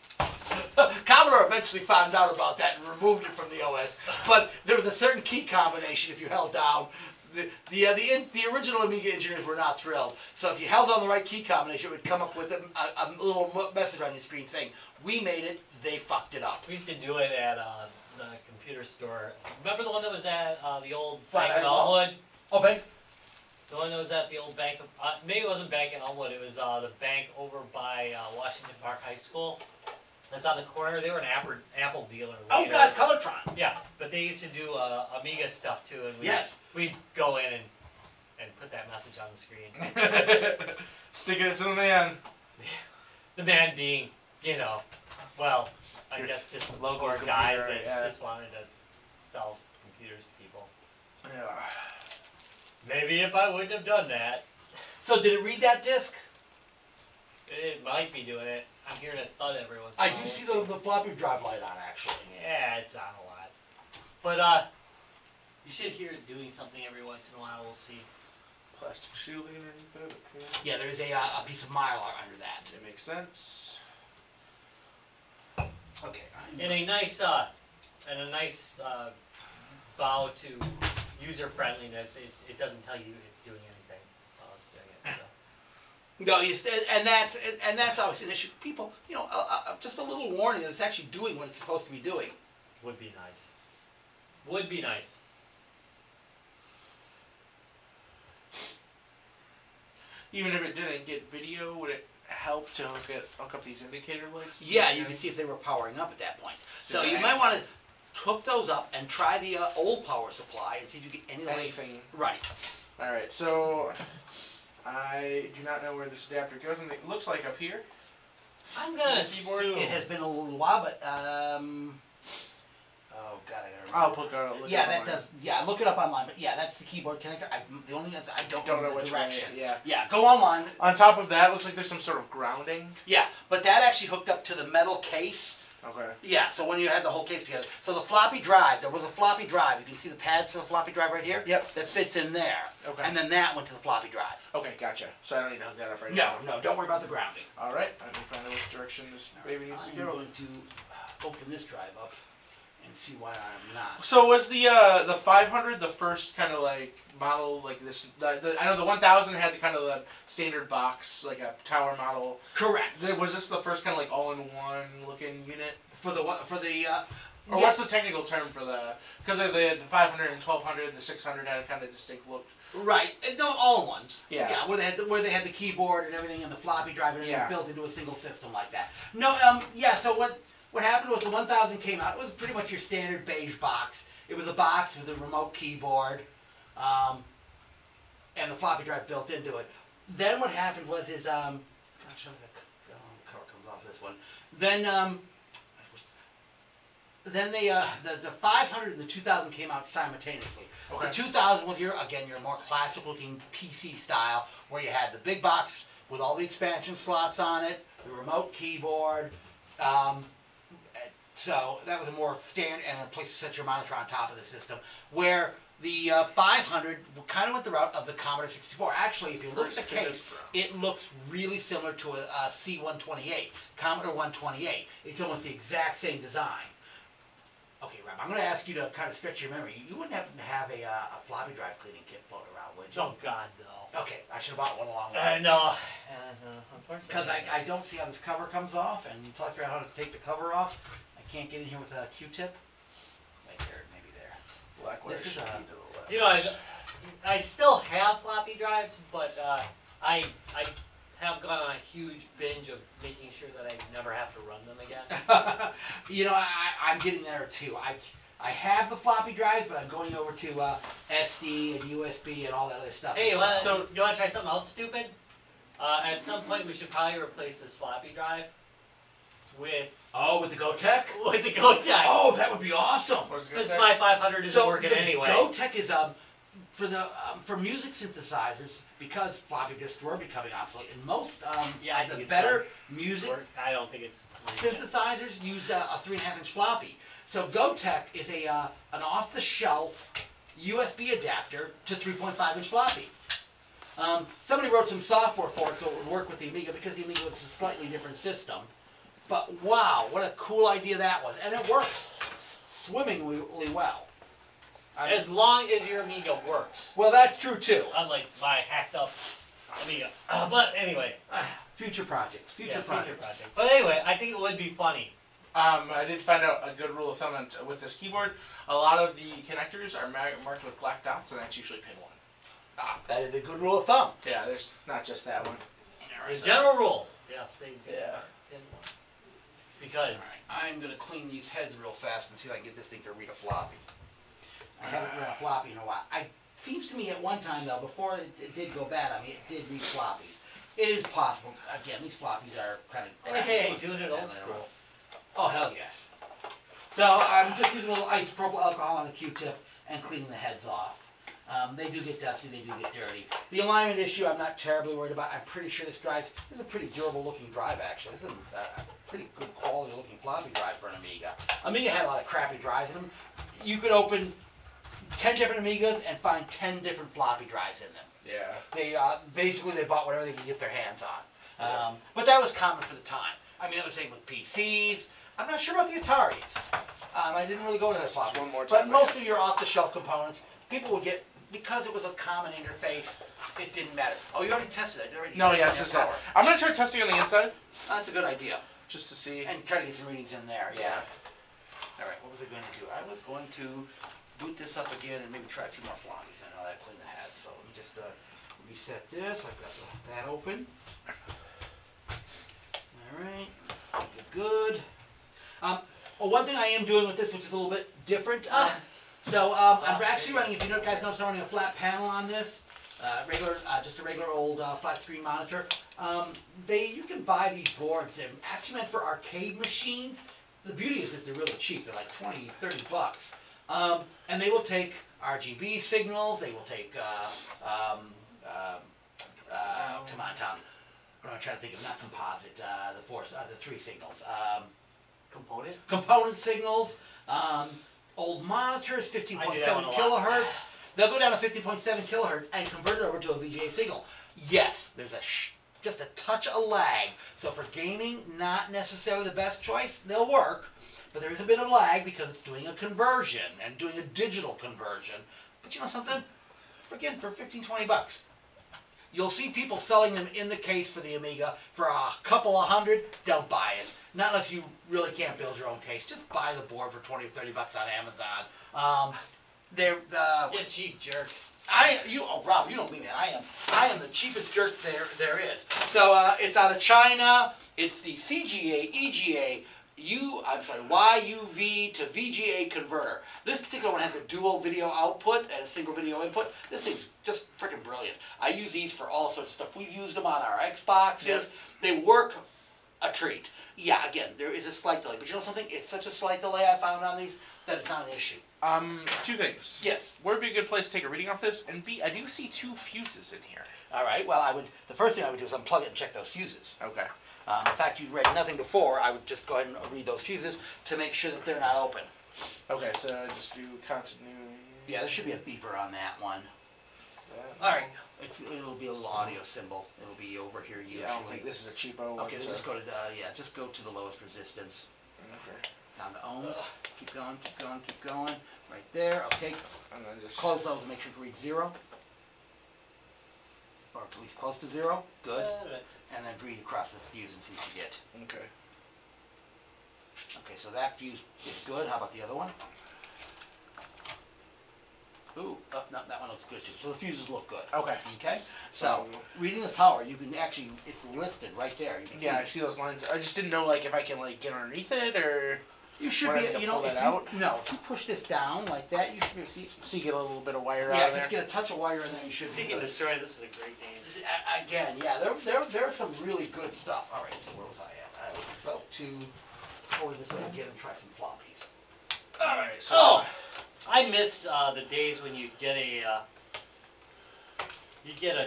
Commodore eventually found out about that and removed it from the OS. But there was a certain key combination if you held down. The original Amiga engineers were not thrilled. So if you held down the right key combination, it would come up with a little message on your screen saying, "We made it. They fucked it up." We used to do it at the computer store. Remember the one that was at the old Flat bank in Iron Wall? Elmwood? Oh, Ben. The one that was at the old bank. Maybe it wasn't bank in Elmwood. It was the bank over by Washington Park High School. That's on the corner. They were an Apple dealer. Oh later. God, Colortron. Yeah, but they used to do Amiga stuff too, and Yes. we'd go in and put that message on the screen. Sticking it to the man. The man being, well, I Your guess just local poor computer, guys that yeah. just wanted to sell computers to people. Yeah. Maybe if I wouldn't have done that, So did it read that disc? it might be doing it. I'm hearing a thud every once in a I while. do see the floppy drive light on actually. Yeah, it's on a lot. But you should hear it doing something every once in a while. We'll see. Plastic shielding underneath it. Okay. Yeah, there's a piece of mylar under that. It makes sense. Okay. And a nice bow to user friendliness. It doesn't tell you it's doing anything while it's doing it. So. No, and that's always an issue. People, just a little warning that it's actually doing what it's supposed to be doing. Would be nice. Would be nice. Even if it didn't get video, would it help to hook up these indicator lights? Yeah, you can see if they were powering up at that point. So you might want to hook those up and try the old power supply and see if you get any light. Anything. Right. All right, so I do not know where this adapter goes, and it looks like up here. I'm gonna Keyboard? assume. It has been a little while, but oh god, I I'll gotta look yeah, it that online. does. Yeah, look it up online. But yeah, that's the keyboard connector. The only thing is I don't know the which direction. way. Yeah. Yeah, go online. On top of that, looks like there's some sort of grounding. Yeah, but that actually hooked up to the metal case. Okay. Yeah, so when you had the whole case together. So the floppy drive, there was a floppy drive. You can see the pads for the floppy drive right here? Yep. That fits in there. Okay. And then that went to the floppy drive. Okay, gotcha. So I don't need to hook that up right No, now. no, don't worry about the grounding. All right. Let me find out which direction this baby needs to I'm go. going to open this drive up and see why I'm not. So was the 500 the first kind of like model like this? I know the 1000 had the kind of the standard box, like a tower model. Correct. Was this the first kind of like all-in-one looking unit? For the Or what's the technical term for the? Because the 500 and 1200 and the 600 had a kind of distinct look. Right. No, all ones. Yeah. Yeah, where they had the keyboard and everything and the floppy drive and everything Yeah. built into a single system like that. No, yeah, so what happened was the 1000 came out. It was pretty much your standard beige box. It was a box with a remote keyboard, and the floppy drive built into it. Then what happened was gosh, how does the cover comes off this one. Then the 500 and the 2000 came out simultaneously. Okay. The 2000 was your more classic looking PC style, where you had the big box with all the expansion slots on it, the remote keyboard. So that was a more standard and a place to set your monitor on top of the system. Where the 500 kind of went the route of the Commodore 64. Actually, if you look at the case, it looks really similar to a C128, Commodore 128. It's almost the exact same design. Okay, Rob, I'm going to ask you to kind of stretch your memory. You wouldn't happen to have a floppy drive cleaning kit floating around, would you? Oh God, no. Okay, I should have bought one along the way. No. Unfortunately. Because I don't see how this cover comes off, and until I figure out how to take the cover off, I can't get in here with a Q-tip. Right there, maybe there. Black wire This is should a- be to the left. I still have floppy drives, but I have gone on a huge binge of making sure that I never have to run them again. I'm getting there too. I have the floppy drives, but I'm going over to SD and USB and all that other stuff. Hey, as well. so you want to try something else stupid? At some point, we should probably replace this floppy drive with with the GoTech? the GoTech. Oh, that would be awesome. What was it gonna Since say? my 500 isn't working the anyway. GoTech is for music synthesizers, because floppy disks were becoming obsolete, and most Yeah, I of think the it's better music I don't think it's synthesizers use a 3.5-inch floppy. So GoTech is an off-the-shelf USB adapter to 3.5-inch floppy. Somebody wrote some software for it so it would work with the Amiga, because the Amiga was a slightly different system. But wow, what a cool idea that was. And it worked swimmingly well. As long as your Amiga works. Well, that's true too. Unlike my hacked up Amiga. But anyway. Future projects. Future projects. But anyway, I think it would be funny. I did find out a good rule of thumb with this keyboard. A lot of the connectors are marked with black dots, and that's usually pin 1. That is a good rule of thumb. Yeah, there's not just that one. The general rule. Yes, they do. Yeah. Because I'm going to clean these heads real fast and see if I can get this thing to read a floppy. I haven't read a floppy in a while. Seems to me at one time, though, before it did go bad on me, it did read floppies. It is possible. Again, these floppies are kind of... Hey, doing it old school. Oh, hell yes. So I'm just using a little isopropyl alcohol on a Q-tip and cleaning the heads off. They do get dusty, they do get dirty. The alignment issue I'm not terribly worried about. I'm pretty sure this is a pretty durable looking drive actually. This is a pretty good quality looking floppy drive for an Amiga. Amiga had a lot of crappy drives in them. You could open 10 different Amigas and find 10 different floppy drives in them. Yeah. They basically they bought whatever they could get their hands on. But that was common for the time. I mean, it was the same with PCs. I'm not sure about the Ataris. I didn't really go to the floppies. One more But time, most of your off-the-shelf components, people would get, because it was a common interface, it didn't matter. Oh, you already tested it. No, yeah, it's just that. I'm going to try testing on the inside. That's a good idea. Just to see. And try to get some readings in there, yeah. All right, what was I going to do? I was going to boot this up again and maybe try a few more floppies. I know that cleaned the head, so let me just reset this. I've got that open. All right, good. Well, one thing I am doing with this, which is a little bit different. I'm actually running, if you guys notice, I'm running a flat panel on this. Just a regular old flat screen monitor. You can buy these boards. They're actually meant for arcade machines. The beauty is that they're really cheap. They're like 20, 30 bucks. And they will take RGB signals. They will take, come on, Tom. What am I trying to think of? Not composite, the 3 signals. Component signals. Old monitors, 15.7 kilohertz. They'll go down to 15.7 kilohertz and convert it over to a VGA signal. Yes, there's just a touch of lag. So for gaming, not necessarily the best choice. They'll work, but there is a bit of lag because it's doing a conversion and doing a digital conversion. But you know something? Again, for 15, 20 bucks. You'll see people selling them in the case for the Amiga for a couple of hundred. Don't buy it. Not unless you really can't build your own case. Just buy the board for 20 or 30 bucks on Amazon. They're you cheap jerk. Rob, you don't mean that. I am the cheapest jerk there is. So it's out of China. It's the CGA EGA YUV to VGA converter. This particular one has a dual video output and a single video input. This thing's just freaking brilliant. I use these for all sorts of stuff. We've used them on our Xboxes. Yep. They work a treat. Yeah, again, there is a slight delay. But you know something? It's such a slight delay I found on these that it's not an issue. 2 things. Yes. Where would be a good place to take a reading off this? And B, I do see 2 fuses in here. All right. Well, the first thing I would do is unplug it and check those fuses. Okay. In fact, you read nothing before. I would just go ahead and read those fuses to make sure that they're not open. Okay, so just do continuity. Yeah, there should be a beeper on that one. All right. It'll be a little audio symbol. It'll be over here usually. Yeah, I don't think this is a cheapo one. Okay, so just go to just go to the lowest resistance. Okay. Down to ohms. Keep going, keep going, keep going. Right there. Okay. And then just close those and make sure to read 0. Or at least close to 0. Good. And then breathe across the fuse and see what you get. Okay. Okay, so that fuse is good. How about the other one? Ooh, no, that one looks good too. So the fuses look good. Okay. Okay. So reading the power, you can actually, it's listed right there. You can I see those lines. I just didn't know if I can get underneath it or. You should be, if you push this down like that, you should be able to see. So you get a little bit of wire out there. Yeah, just get a touch of wire in there. You should. Seek and Destroy. This is a great game. Again, yeah, there's some really good stuff. All right, so where was I at? I was about to order this again and try some floppies. All right, so. I miss the days when you get a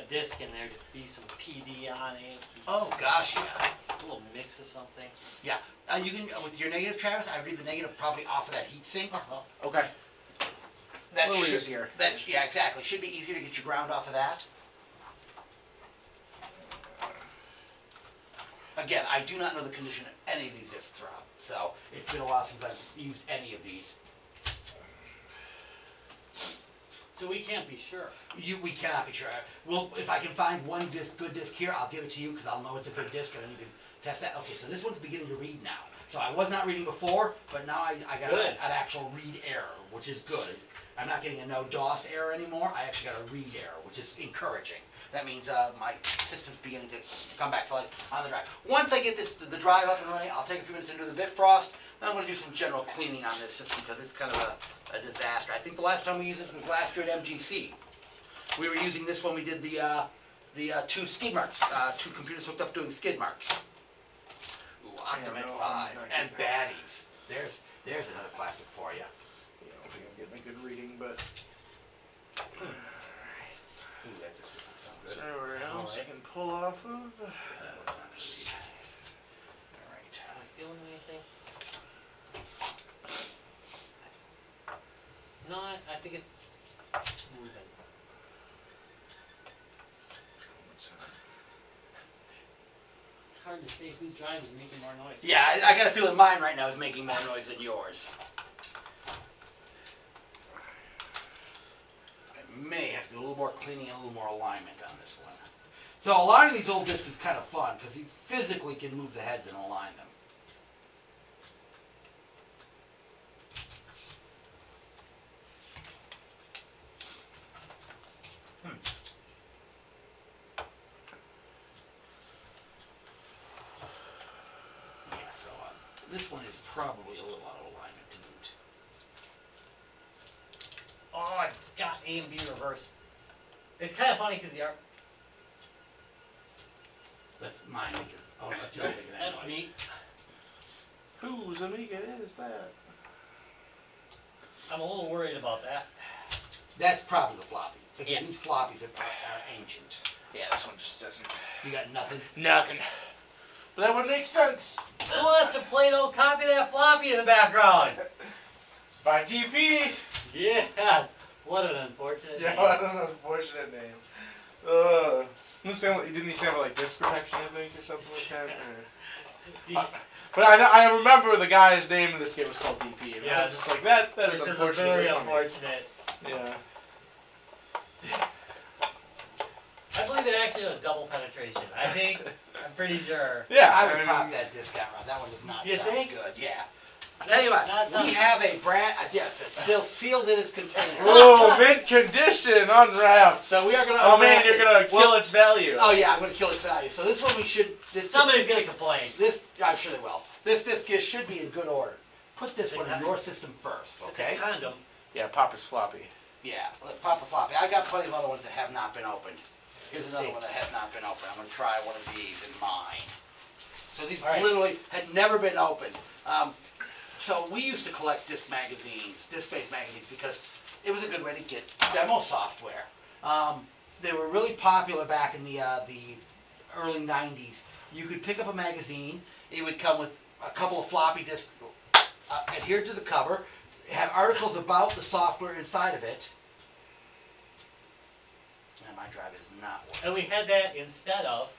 disc in there to be some PD on it. Oh gosh, yeah. A little mix of something. Yeah, you can with your negative, Travis. I read the negative probably off of that heat sink. Okay. That a little should, easier. Yeah, exactly. Should be easier to get your ground off of that. Again, I do not know the condition of any of these discs, Rob. So it's been a while since I've used any of these. So we can't be sure. We cannot be sure. Well, if I can find one good disc here, I'll give it to you because I'll know it's a good disc, and then you can test that. Okay, so this one's beginning to read now. So I was not reading before, but now I got an actual read error, which is good. I'm not getting a no DOS error anymore. I actually got a read error, which is encouraging. That means my system's beginning to come back to life on the drive. Once I get the drive up and running, I'll take a few minutes to do the bit frost. Then I'm going to do some general cleaning on this system because it's kind of a disaster. I think the last time we used this was last year at MGC. We were using this when we did the two skid marks, two computers hooked up doing skid marks. Ooh, Octomate 5 and Baddies. There's another classic for you. Yeah, I don't think I'm getting a good reading, but. Ooh, that just doesn't sound good. Where else I can pull off of? That was not good. All right. Am I feeling anything? No, I think it's moving. It's hard to say whose drive is making more noise. Yeah, I got a feeling mine right now is making more noise than yours. I may have to do a little more cleaning and a little more alignment on this one. So aligning these old discs is kind of fun because you physically can move the heads and align them. Yeah, so this one is probably a little out of alignment to boot. Oh, it's got A and B reversed. It's kind of funny because the That's mine making. Oh, that's yours making that that's noise. me. Whose Amiga is that? I'm a little worried about that. That's probably the floppy. Again, Yeah. these floppies are ancient. Yeah, this one just doesn't. You got nothing? Nothing. But that would make sense. Who wants to play no copy of that floppy in the background? By TP. Yes. What an unfortunate Yeah, name. what an unfortunate name. Didn't he say like disc protection, I think, or something like that? But I remember the guy's name in this game was called DP. And I was just like, that is Which is unfortunate. very unfortunate. Yeah. I believe it actually was double penetration. I think, I'm pretty sure. Yeah. I would mean, pop that disc out, Rob. That one does not You sound think? good. Yeah. I'll tell you what, we have a brand, yes, it's still sealed in its container. Oh, mint condition, unwrapped. So we are going to Oh man, you're gonna kill its value. Oh yeah, I'm going to kill its value. So this one we should... Somebody's going to complain. I'm sure they will. This disc here should be in good order. Put this one in your system first, It's okay? a condom. Yeah, Papa's floppy. Yeah, pop a floppy. I've got plenty of other ones that have not been opened. Here's Let's another see. one that has not been opened. I'm going to try one of these in mine. So these All right. literally had never been opened. So we used to collect disc magazines, disc-based magazines, because it was a good way to get demo software. They were really popular back in the early 90s. You could pick up a magazine. It would come with a couple of floppy disks adhered to the cover, have articles about the software inside of it. And my drive is not working. And we had that instead of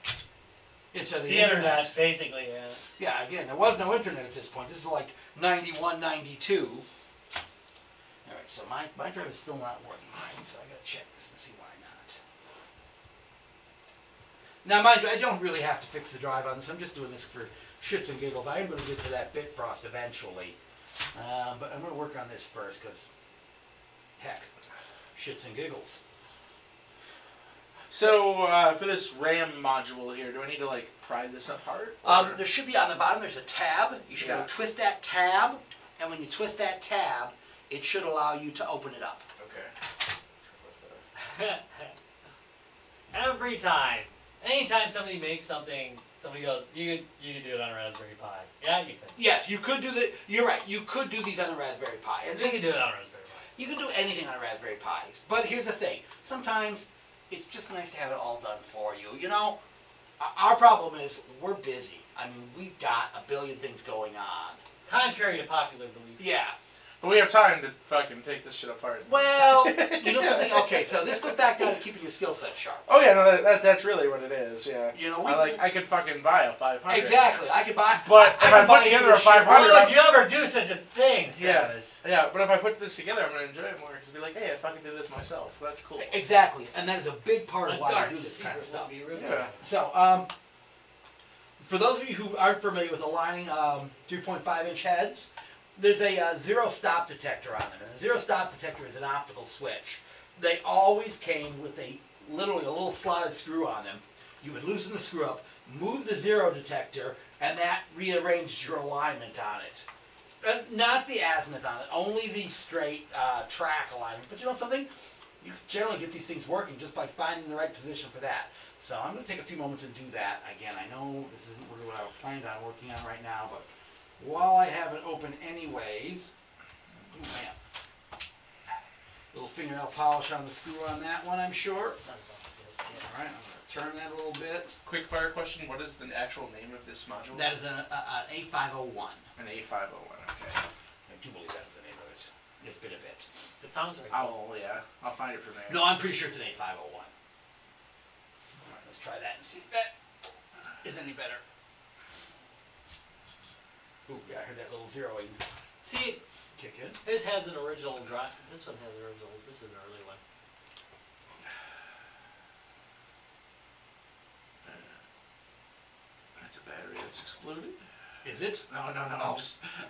Instead of the internet, basically, yeah. Yeah, again, there was no internet at this point. This is like 91, 92. Alright, so my drive is still not working right, so I gotta check this and see why not. Now, mind you, I don't really have to fix the drive on this. I'm just doing this for shits and giggles. I am going to get to that bit frost eventually. But I'm going to work on this first because, heck, shits and giggles. So for this RAM module here, do I need to like pry this apart? There should be on the bottom, there's a tab. You should be able to twist that tab, and when you twist that tab, it should allow you to open it up. Okay. Every time. Anytime somebody makes something, somebody goes, you can do it on a Raspberry Pi. Yeah, you can. Yes, you could do you're right, you could do these on a Raspberry Pi. And You can do it on a Raspberry Pi. you can do anything on a Raspberry Pi. But here's the thing, sometimes it's just nice to have it all done for you. You know, our problem is we're busy. I mean, we've got a billion things going on. Contrary to popular belief. Yeah. But we have time to fucking take this shit apart. Well, you know something? Okay, so this goes back down to keeping your skill set sharp. Oh yeah, no, that's really what it is. Yeah. You know, I could fucking buy a 500. Exactly. I could buy. But if I put together a 500, Why would you ever do such a thing, Yeah. Travis? Yeah, but if I put this together, I'm gonna enjoy it more because be like, hey, I fucking did this myself. That's cool. Exactly, and that is a big part of A why dark we do this kind of secret stuff. will be revealed. Yeah. So, for those of you who aren't familiar with aligning 3.5-inch heads, there's a zero stop detector on them, and the zero stop detector is an optical switch. They always came with literally a little slotted screw on them. You would loosen the screw up, move the zero detector, and that rearranged your alignment on it. And not the azimuth on it, only the straight track alignment. But you know something? You can generally get these things working just by finding the right position for that. So I'm going to take a few moments and do that. Again, I know this isn't really what I planned on working on right now, but while I have it open anyways, oh man, little fingernail polish on the screw on that one, I'm sure. Son of a biscuit. All right, I'm going to turn that a little bit. Quick fire question: what is the actual name of this module? That is an A501. An A501. Okay. I do believe that is the name of it. It's been a bit. It sounds right. I'll find it from there. No, I'm pretty sure it's an A501. All right, let's try that and see if that is any better. Ooh, yeah, I heard that little zeroing See, kick in. this has an original drive. This one has an original. This is an early one. That's a battery that's exploded. Is it? No. Oh.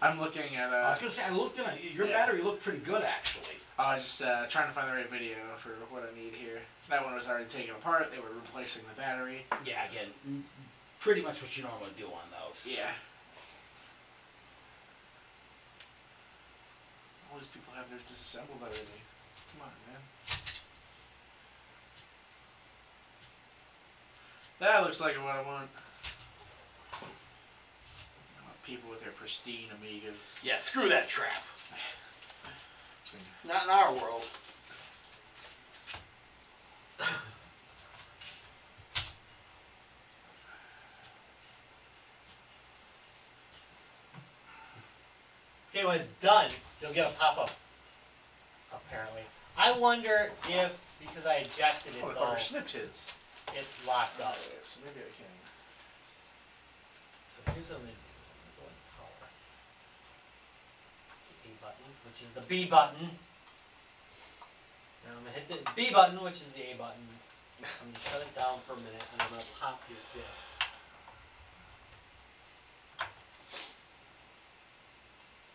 I'm looking at. I was going to say, I looked in it. Your Yeah. battery looked pretty good, actually. I was just trying to find the right video for what I need here. That one was already taken apart. They were replacing the battery. Yeah, again, pretty much what you normally do on those. Yeah. All these people have theirs disassembled already. Come on, man. That looks like what I want. I want people with their pristine Amigas. Yeah, screw that trap. Not in our world. Okay, when it's done, you'll get a pop-up. Apparently, I wonder if because I ejected This it though, motherfucker snipped his. it locked up. So maybe I can. So here's what I'm gonna do. I'm gonna go in power. The A button, which is the B button. Now I'm gonna hit the B button, which is the A button. I'm gonna shut it down for a minute, and I'm gonna pop this disc.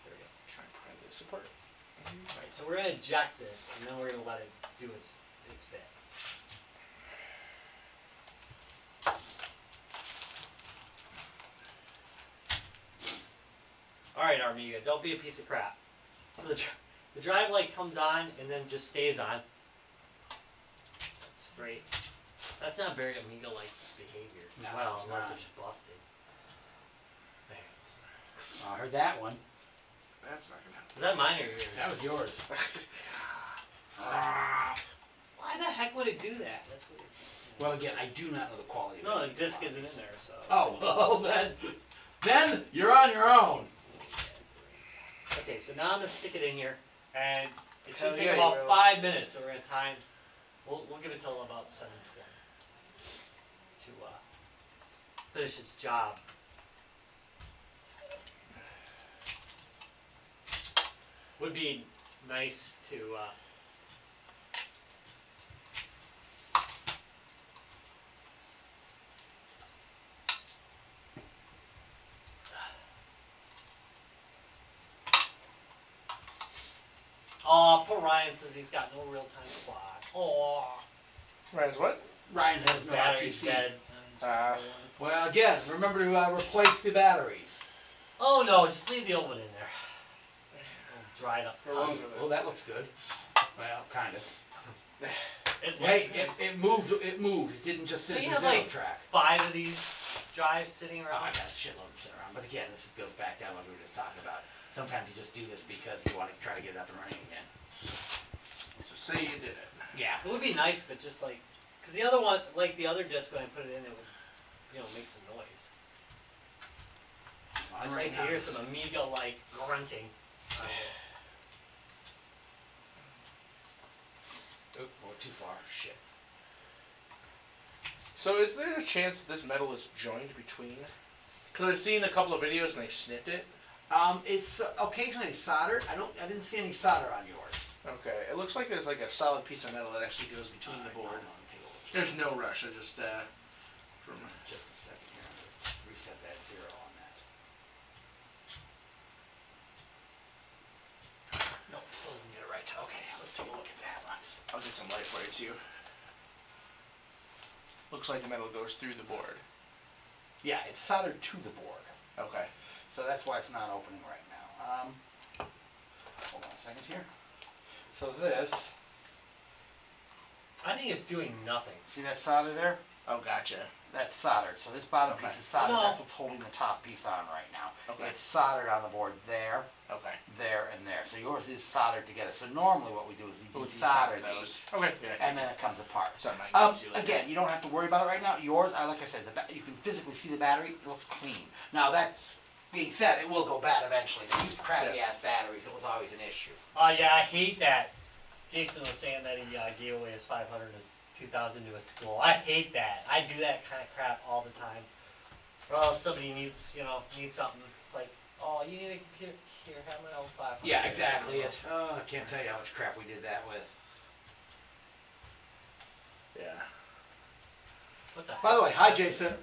There we go. Can I pry this apart? Alright, so we're gonna eject this, and then we're gonna let it do its bit. Alright, Armiga, don't be a piece of crap. So the drive light comes on and then just stays on. That's great. That's not very Amiga-like behavior. No, well, it's unless not. it's busted. There, it's... I heard that one. That's not gonna happen. Is that mine or yours? That was yours. Why the heck would it do that? That's weird. Well, again, I do not know the quality of No, it. the disc isn't in there, so... Oh, well, then you're on your own. Okay, so now I'm gonna stick it in here, and it should Hell take yeah, about you will. 5 minutes. So we're gonna time. We'll give it till about 7:20 to finish its job. Would be nice to. Oh, poor Ryan says he's got no real-time clock. Oh, Ryan's what? Ryan has no battery's RTC. dead. Well, again, remember to replace the batteries. Oh no, just leave the old one in there. It'll dry it up. Oh, that looks good. Well, kind of. It Hey, looks good. it moved. It moved. It didn't just sit But in you the have, zero like, track. 5 of these drives sitting Oh, I around. got a shitload sitting around. But again, this goes back down what we were just talking about. Sometimes you just do this because you want to try to get it up and running again. So say you did it. Yeah. It would be nice if it just like, because the other one, like the other disc when I put it in, it would, make some noise. I'd like to hear some Amiga like grunting. too far. Shit. So is there a chance that this metal is joined between? Because I've seen a couple of videos and they snipped it. It's occasionally soldered. I didn't see any solder on yours. Okay, it looks like there's like a solid piece of metal that actually goes between the board. There's no rush. I just from just a second here. I'm gonna reset that 0 on that. Nope, still didn't get it right. Okay, let's take a look at that once. I'll get some light for you too. Looks like the metal goes through the board. Yeah, it's soldered to the board. Okay. So that's why it's not opening right now. Hold on a second here. So this, I think it's doing nothing. see that solder there? Oh, gotcha. That's soldered. So this bottom Okay. piece is soldered. No. That's what's holding the top piece on right now. Okay. It's soldered on the board there, Okay. there, and there. So yours is soldered together. So normally what we do is we We'll solder those. these, Okay. Yeah. and then it comes apart. Something I can do later. Again, you don't have to worry about it right now. Yours, like I said, you can physically see the battery. It looks clean. Now that's being said, it will go bad eventually. They use crappy ass batteries. It was always an issue. Oh yeah, I hate that. Jason was saying that he gave away his 500's 2000 to a school. I hate that. I do that kind of crap all the time. Well, somebody needs, needs something. It's like, oh, you need a computer. Here, have my own 500. Yeah, exactly. It's I can't tell you how much crap we did that with. Yeah. What the By the way, hi Jason.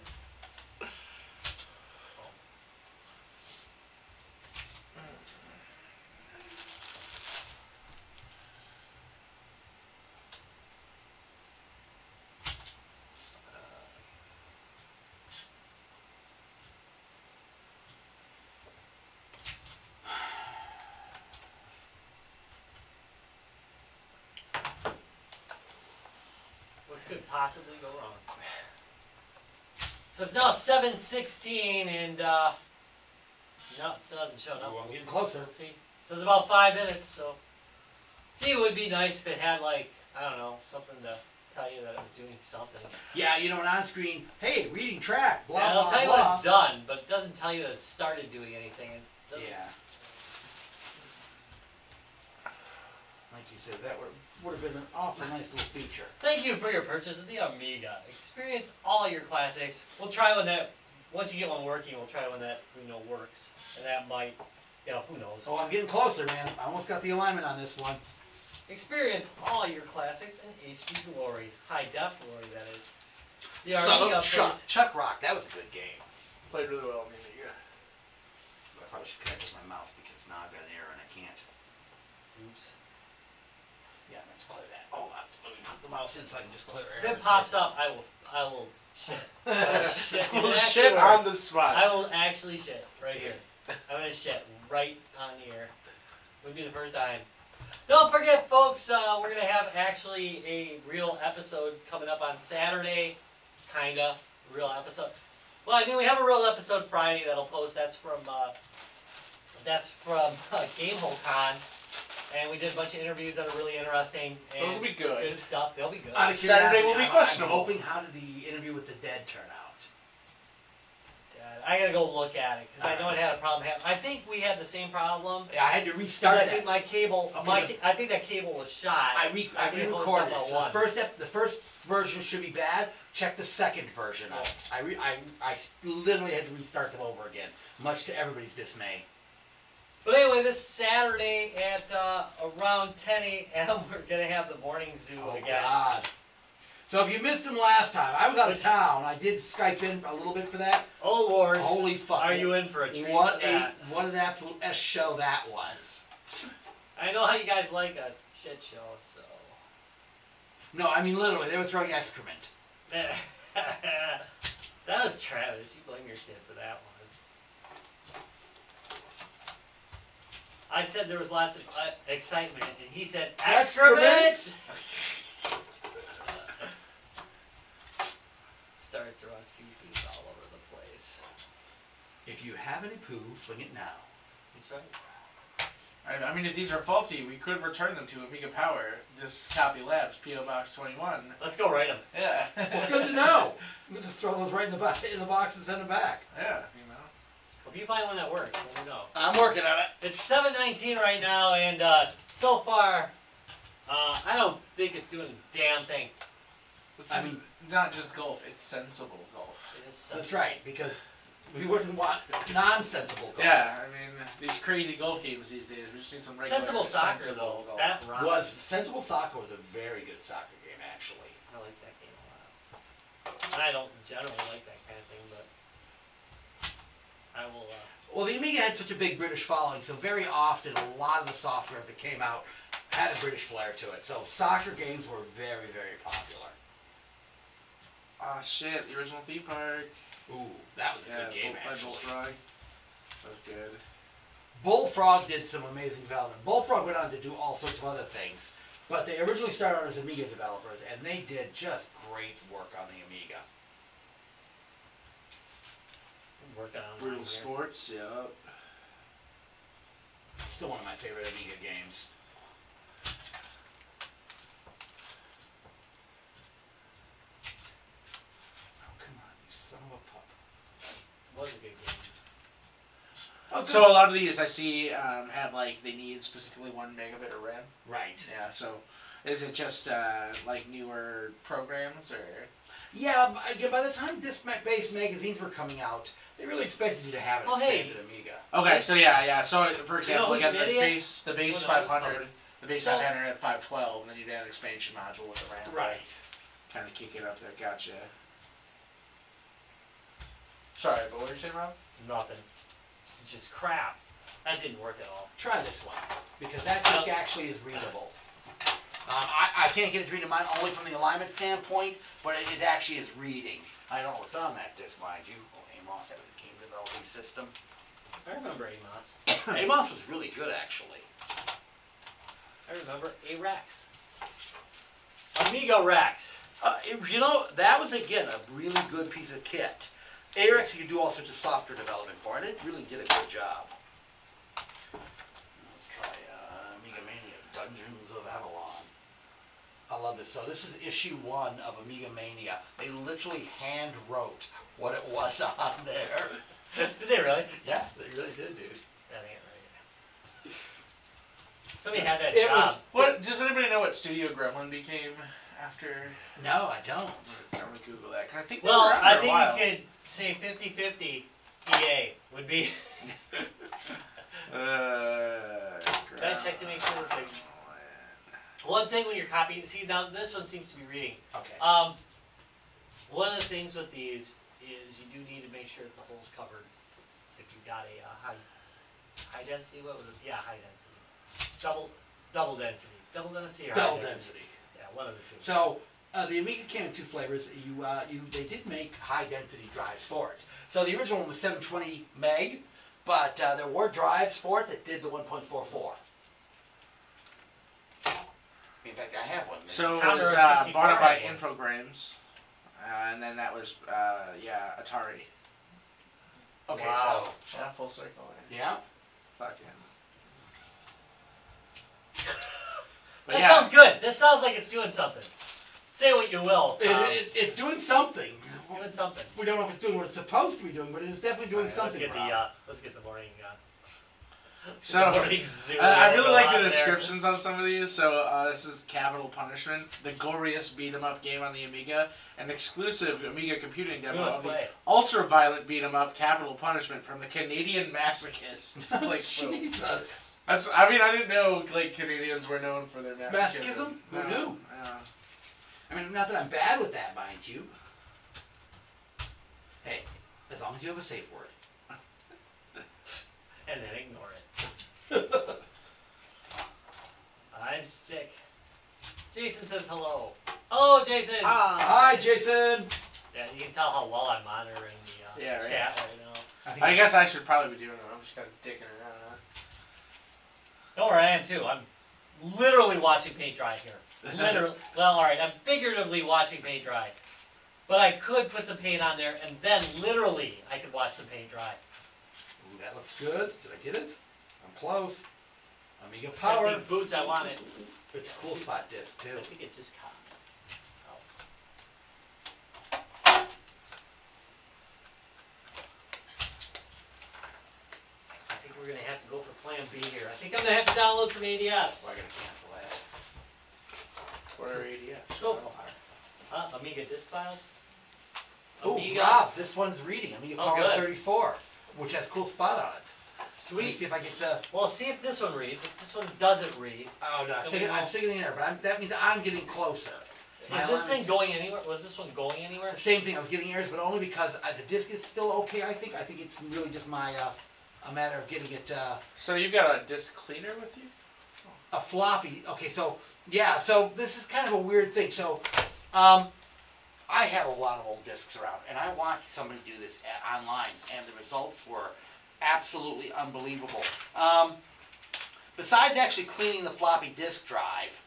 What could possibly go wrong? So it's now 7:16, and no, it still hasn't shown up. Well, I'm getting closer. Let's see. So it's about 5 minutes. So, gee, it would be nice if it had like I don't know something to tell you that it was doing something. Yeah, an on-screen. Hey, reading track. Blah Yeah, blah it'll tell you blah. when it's done, but it doesn't tell you that it started doing anything. It doesn't- Yeah. Like you said, that would have been an awful nice little feature. Thank you for your purchase of the Amiga. Experience all your classics. We'll try when that. Once you get one working, we'll try when that works, and that might. Who knows? So I'm getting closer, man. I almost got the alignment on this one. Experience all your classics in HD glory, high def glory, that is. The Son of Armiga Chuck. Chuck Rock. That was a good game. Played really well in the Amiga. I probably should connect with my mouse because now I've got an error and I can't. Oops. Yeah, let's clear that. Hold on. Let me put the mouse in so I can just clear If errors. it pops up, I will shit. I will shit. If Well, it actually shit on works, the spot. I will actually shit right here. I'm gonna shit right on the air. Would be the first time. Don't forget, folks. We're gonna have actually a real episode coming up on Saturday. Kinda real episode. Well, I mean, we have a real episode Friday that'll post. That's from Gamehole Con, and we did a bunch of interviews that are really interesting. And Those will be good. Good stuff. They'll be good. Out of Saturday will curiosity, be questionable. I'm hoping, how did the interview with the dead turn out? I gotta go look at it because I know it had a problem. I think we had the same problem. Yeah, I had to 'Cause restart I that. think my cable, Okay, I think that cable was shot. I think it re-recorded posted it. up So on the first version should be bad. Check the second version out. I literally had to restart them over again, much to everybody's dismay. But anyway, this Saturday at around 10 a.m. we're gonna have the morning zoo Oh again. God! So if you missed them last time, I was out of town. I did Skype in a little bit for that. Oh Lord, Holy fuck! are you in for a treat? What for that? what an absolute S show that was. I know how you guys like a shit show, so. No, I mean literally, they were throwing excrement. That was Travis. You blame your kid for that one. I said there was lots of excitement, and he said excrement. Started throwing feces all over the place. If you have any poo, fling it now. That's right. I mean, if these are faulty, we could return them to Amiga Power. Just copy Labs, P.O. Box 21. Let's go write them. Yeah. Well, good to know. You can just throw those right in the box and send them back. Yeah, you know. If you find one that works, let me know. I'm working on it. It's 7:19 right now, and so far, I don't think it's doing a damn thing. I mean, not just golf; it's sensible golf. It is That's right, because we wouldn't want nonsensible golf. Yeah, I mean, these crazy golf games these days. We just need some regular sensible soccer sensible though. golf. That rocks. Sensible Soccer was a very good soccer game, actually. I like that game a lot. And I don't generally like that kind of thing, but I will. Well, the Amiga had such a big British following, so very often a lot of the software that came out had a British flair to it. So soccer games were very, very popular. Oh shit! The original theme park. Ooh, that was a good game, actually. Bullfrog. That was good. Bullfrog did some amazing development. Bullfrog went on to do all sorts of other things, but they originally started out as Amiga developers, and they did just great work on the Amiga. I'm working on Brutal mine here. Sports. Yep. Still one of my favorite Amiga games. Oh, come on, you son of a pup. Was a good game. Oh, good. So a lot of these I see have like they need specifically 1 megabit of RAM. Right. Yeah. So is it just like newer programs or? Yeah, by the time disc-based magazines were coming out, they really expected you to have an Oh, hey. expanded Amiga. Okay. So yeah. So for example, who's again, an idiot? the base Well, that was 500, fun. the base So- 500 at 512, and then you'd add an expansion module with the RAM. Right. Kind of kick it up there. Gotcha. Sorry, but what were you saying, Rob? Nothing. It's just crap. That didn't work at all. Try this one, because that disc actually is readable. I can't get it to read mine only from the alignment standpoint, but it actually is reading. I don't know what's on that disc, mind you. Oh, Amos, that was a game developing system. I remember Amos. Amos was really good, actually. I remember A-Rex. Amiga Rex. You know, that was, again, a really good piece of kit. AREX, you could do all sorts of software development for, and it really did a good job. Let's try Amiga Mania, Dungeons of Avalon. I love this. So this is issue 1 of Amiga Mania. They literally hand wrote what it was on there. Did they really? Yeah, they really did, dude. That ain't right. Somebody had that It job. was- What does anybody know what Studio Gremlin became after? No, I don't. I'm gonna Google that. 'Cause I think they Well, were around I for a think while. you could say 50-50 EA would be. Gotta check to make sure. One thing when you're copying, see now this one seems to be reading. Okay. One of the things with these is you do need to make sure that the hole's covered. If you've got a high density, what was it? Yeah, high density. Double density. Double density or Double high density. Yeah, one of the two. So the Amiga came in 2 flavors. They did make high density drives for it. So the original one was 720 meg, but there were drives for it that did the 1.44. In fact, I have one. So it Counter was of 64 bought by had one. Infogrames, and then that was Atari. Okay, Wow. Yeah, full circle. so yeah. Fucking. That sounds good. This sounds like it's doing something. Say what you will, Tom. It's doing something. It's doing something. We don't know if it's doing what it's supposed to be doing, but it is definitely doing Let's something. get the Rob. let's get the morning. So, morning zoo I really logo like on the there. descriptions on some of these. So this is Capital Punishment, the goriest beat 'em up game on the Amiga, an exclusive Amiga computing We demo must of the play. ultra-violent beat 'em up Capital Punishment from the Canadian Masochists. Like, so- Jesus. That's. I mean, I didn't know like Canadians were known for their masochism. Masochism? Who No, knew? no. I mean, not that I'm bad with that, mind you. Hey, as long as you have a safe word. And then ignore it. I'm sick. Jason says hello. Hello, Jason. Hi, Jason. Yeah, you can tell how well I'm monitoring the Yeah, right. chat right now. I guess I should probably be doing it. I'm just kind of dicking around. Don't worry, I am too. I'm literally watching paint dry here. Literally. Well, all right. I'm figuratively watching paint dry, but I could put some paint on there, and then literally I could watch some paint dry. Ooh, that looks good. Did I get it? I'm close. Amiga I Power. think boots. I want it. It's a cool spot disc too. I think it just caught. I think we're gonna have to go for Plan B here. I think I'm gonna have to download some ADFs. Oh, I gotta cancel that. or ADS. So far. Amiga disk files. Oh, Amiga. Rob, this one's reading. Amiga Oh, Power good. 34, which has a cool spot on it. Let me Sweet. see if I get to... Well, see if this one reads. If this one doesn't read, Oh, no, Then I'm sticking in there, but that means I'm getting closer. My is this alarm thing is- going anywhere? Was this one going anywhere? Same thing, I was getting errors, but only because the disc is still okay, I think. I think it's really just my, a matter of getting it, So you've got a disk cleaner with you? a floppy. Okay, so, yeah, so this is kind of a weird thing. So, I have a lot of old discs around, and I watched somebody do this online, and the results were absolutely unbelievable. Besides actually cleaning the floppy disk drive,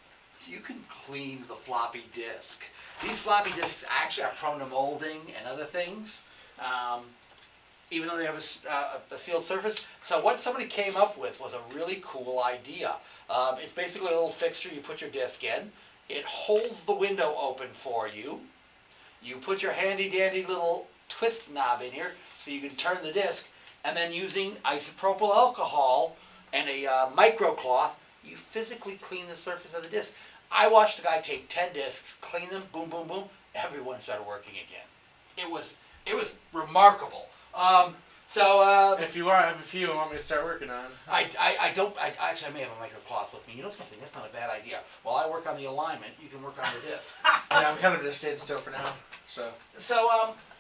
you can clean the floppy disk. These floppy disks actually are prone to molding and other things, even though they have a sealed surface. So what somebody came up with was a really cool idea. It's basically a little fixture you put your disk in. It holds the window open for you. You put your handy dandy little twist knob in here so you can turn the disc, and then using isopropyl alcohol and a microcloth, you physically clean the surface of the disc. I watched a guy take 10 discs, clean them, boom, boom, boom, everyone started working again. It was remarkable. If you want me to start working on. Actually, I may have a microcloth with me. You know something? That's not a bad idea. While I work on the alignment, you can work on the disc. Yeah, I'm kind of just staying still for now. So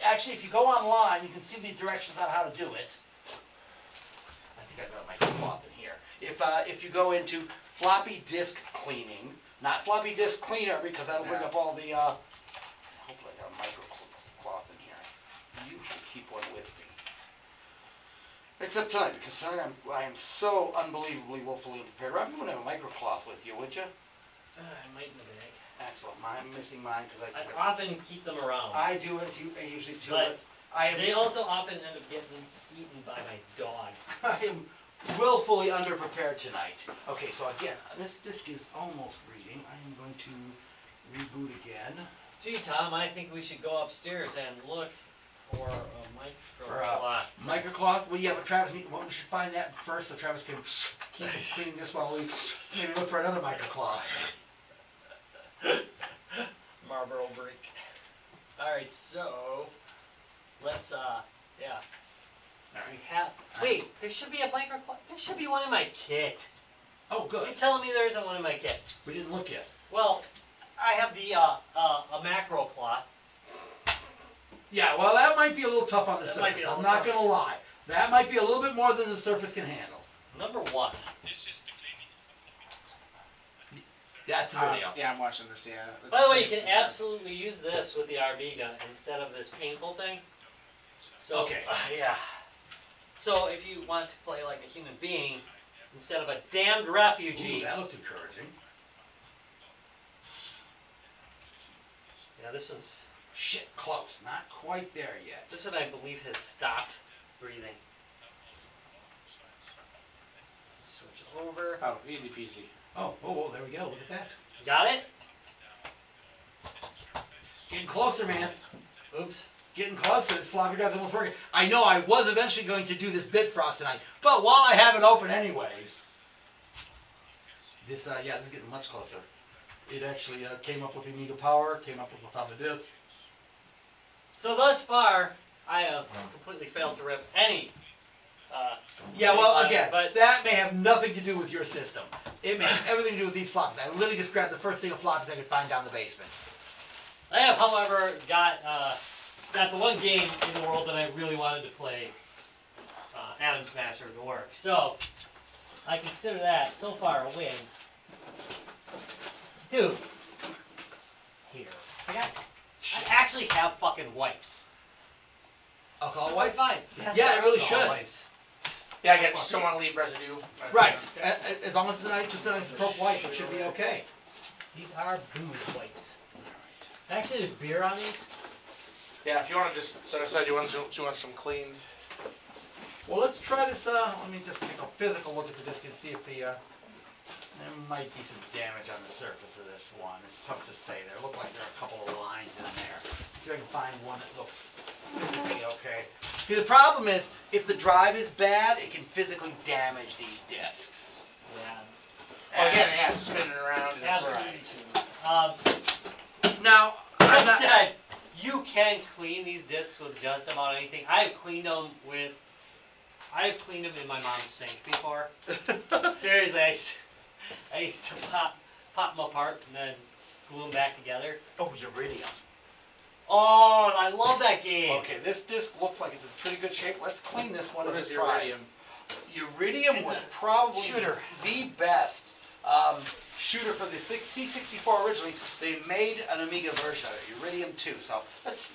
Actually, if you go online, you can see the directions on how to do it. I think I've got a microcloth in here. If you go into floppy disk cleaning, not floppy disk cleaner, because that'll bring up all the, hopefully I got a microcloth in here. I usually keep one with me. Except tonight, because tonight I am so unbelievably woefully unprepared. Rob, you wouldn't have a microcloth with you, would you? I might in the bag. Excellent. I'm missing mine because I often keep them around. I do as you usually do. But I am they also often end up getting eaten by my dog. I am willfully underprepared tonight. Okay, so again, this disc is almost reading. I am going to reboot again. Gee, Tom, I think we should go upstairs and look for a For microcloth. microcloth? Well, yeah, but Travis, we should find that first so Travis can keep cleaning this while we maybe look for another microcloth. Marlboro break. Alright, so let's yeah. We have wait, there should be a microcloth. There should be one in my kit. Oh, good. You're telling me there isn't one in my kit? We didn't look yet. Well, I have the a macro cloth. Yeah, well, that might be a little tough on the That might be surface. a I'm little not tough. going to lie. That might be a little bit more than the surface can handle. Number one. That's the video. Yeah, I'm watching this. Yeah. By the way, you can absolutely use this with the Armiga instead of this painful thing. So, Okay. yeah. So if you want to play like a human being instead of a damned refugee. Ooh, that looked encouraging. Yeah, this one's. Shit, close. Not quite there yet. This one I believe has stopped breathing. Switch over. Oh, easy peasy. Oh, there we go. Look at that. Got it? Getting closer, man. Oops. Getting closer. This floppy drive's almost working. I know I was eventually going to do this Bitfrost tonight, but while I have it open anyways, this, yeah, this is getting much closer. It actually came up with Amiga Power, came up with the top of this. So thus far, I have completely failed to rip any. Yeah, well, files, again, but that may have nothing to do with your system. It may have everything to do with these floppies. I literally just grabbed the first thing of floppies I could find down the basement. I have, however, got the one game in the world that I really wanted to play, Atom Smasher, to work. So I consider that so far a win. Dude, here. I actually have fucking wipes. Alcohol So wipes? Fine. Yeah, it really Alcohol should. Wipes. Yeah, I just don't want to leave residue. Right. As long as it's just a nice prop wipe, it should be okay. These are booze wipes. Actually, there's beer on these. Yeah, if you want to just set aside, you want some clean. Well, let's try this. Let me just take a physical look at the disc and see if there might be some damage on the surface of this one. It's tough to say. There look like there are a couple of lines in there. See if I can find one that looks physically okay. See, the problem is, if the drive is bad, it can physically damage these discs. Yeah. Well, again, yeah, it's spinning around. And Absolutely it's true. can clean these discs with just about anything. I've cleaned them in my mom's sink before. Seriously, I used to pop them apart and then glue them back together. Oh, Uridium. Oh, I love that game. Okay, this disc looks like it's in pretty good shape. Let's clean this one. What Let's is try. Iridium? Uridium It's was a probably shooter. the best shooter for the C64 originally. They made an Amiga version of it, Uridium 2. So let's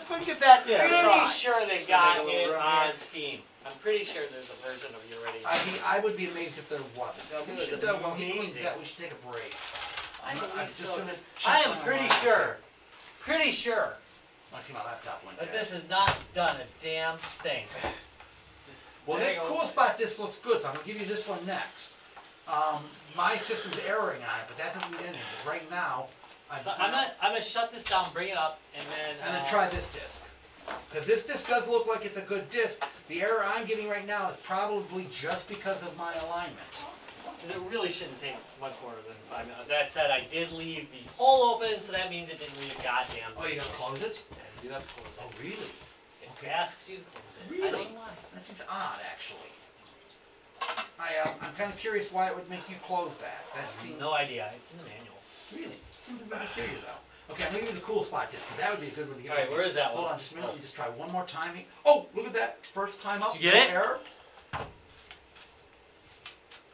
go and give that a Pretty try. sure they got Make a it little run on here. Steam. I'm pretty sure there's a version of Uridium. I would be amazed if there wasn't. It We was should, while he cleans amazing. that, we should take a break. I I'm believe just so, gonna 'cause check I am my pretty lines sure. here. Pretty sure I see my laptop went that dead. this has not done a damn thing. Well, this cool spot disc looks good, so I'm gonna give you this one next. My system's erroring on it, but that doesn't mean anything. 'Cause right now, So I'm gonna shut this down, bring it up, and then try this disc. Because this disc does look like it's a good disc. The error I'm getting right now is probably just because of my alignment. Because it really shouldn't take much more than 5 minutes. That said, I did leave the hole open, so that means it didn't leave a goddamn. Oh, you gotta close it? Yeah, you do have to close it. Oh, really? It Okay. asks you to close it. I Really? don't know why. That seems odd, actually. I'm kind of curious why it would make you close that. That seems No idea. It's in the manual. really seems very curious though. Okay, I'm gonna give you the cool spot disc, 'cause that would be a good one to get. All right, where is that Hold one? on just a minute. Let me just try one more time. Oh, look at that! First time up. Did you get it? Error.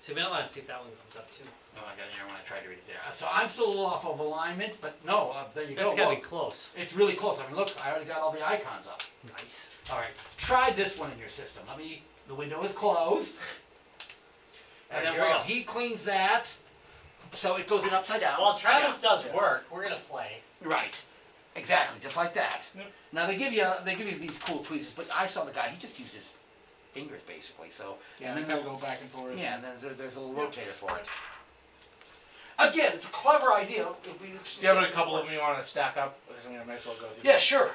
So you might want to see if that one comes up too. Oh, I got an error when I tried to read it there. So I'm still a little off of alignment, but no, there you That's go. gotta Look, be close. it's really close. I mean, look, I already got all the icons up. Nice. All right, try this one in your system. The window is closed. And then Here we while go. he cleans that, so it goes in upside down. While Travis does Yeah. work, we're gonna play. Right. Exactly, just like that. Yep. Now they give you these cool tweezers, but I saw the guy, he just used his fingers basically, so. Yeah, and you then gotta go back and forth. yeah, and then there's a little rotator for it. Again, it's a clever idea. Yeah, but a couple of them you want to stack up. I mean, I might as well go through. Yeah, sure.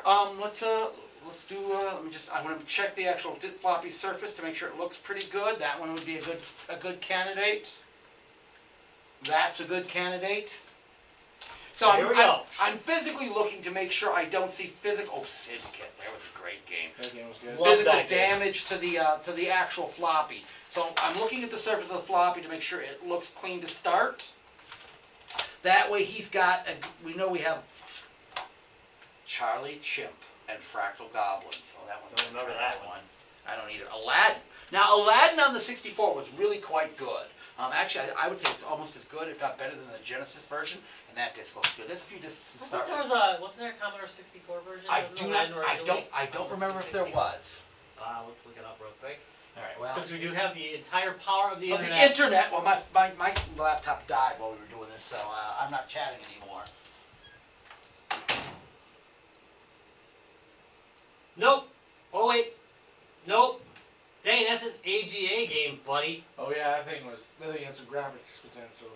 Let's do. I want to check the actual floppy surface to make sure it looks pretty good. That one would be a good candidate. That's a good candidate. So Here we go. I'm physically looking to make sure I don't see physical. Oh, Syndicate, that was a great game. That game was good. Love Physical that game. damage to the actual floppy. So I'm looking at the surface of the floppy to make sure it looks clean to start. That way he's got. We know we have Charlie Chimp and Fractal Goblins. So that one. Don't remember that one. I don't either. Aladdin. Now Aladdin on the 64 was really quite good. Actually, I would say it's almost as good, if not better, than the Genesis version. And that disc looks good. There's a few discs to I start thought there with. was wasn't there a Commodore 64 version? I Wasn't do there not. one originally? I don't remember if there 60. was. Let's look it up real quick. All right. Well. Since we do have the entire power of the Of internet. the internet. Well, my laptop died while we were doing this, so I'm not chatting anymore. Nope. Oh wait. Nope. Dang, that's an AGA game, buddy. Oh yeah, that thing has some graphics potential.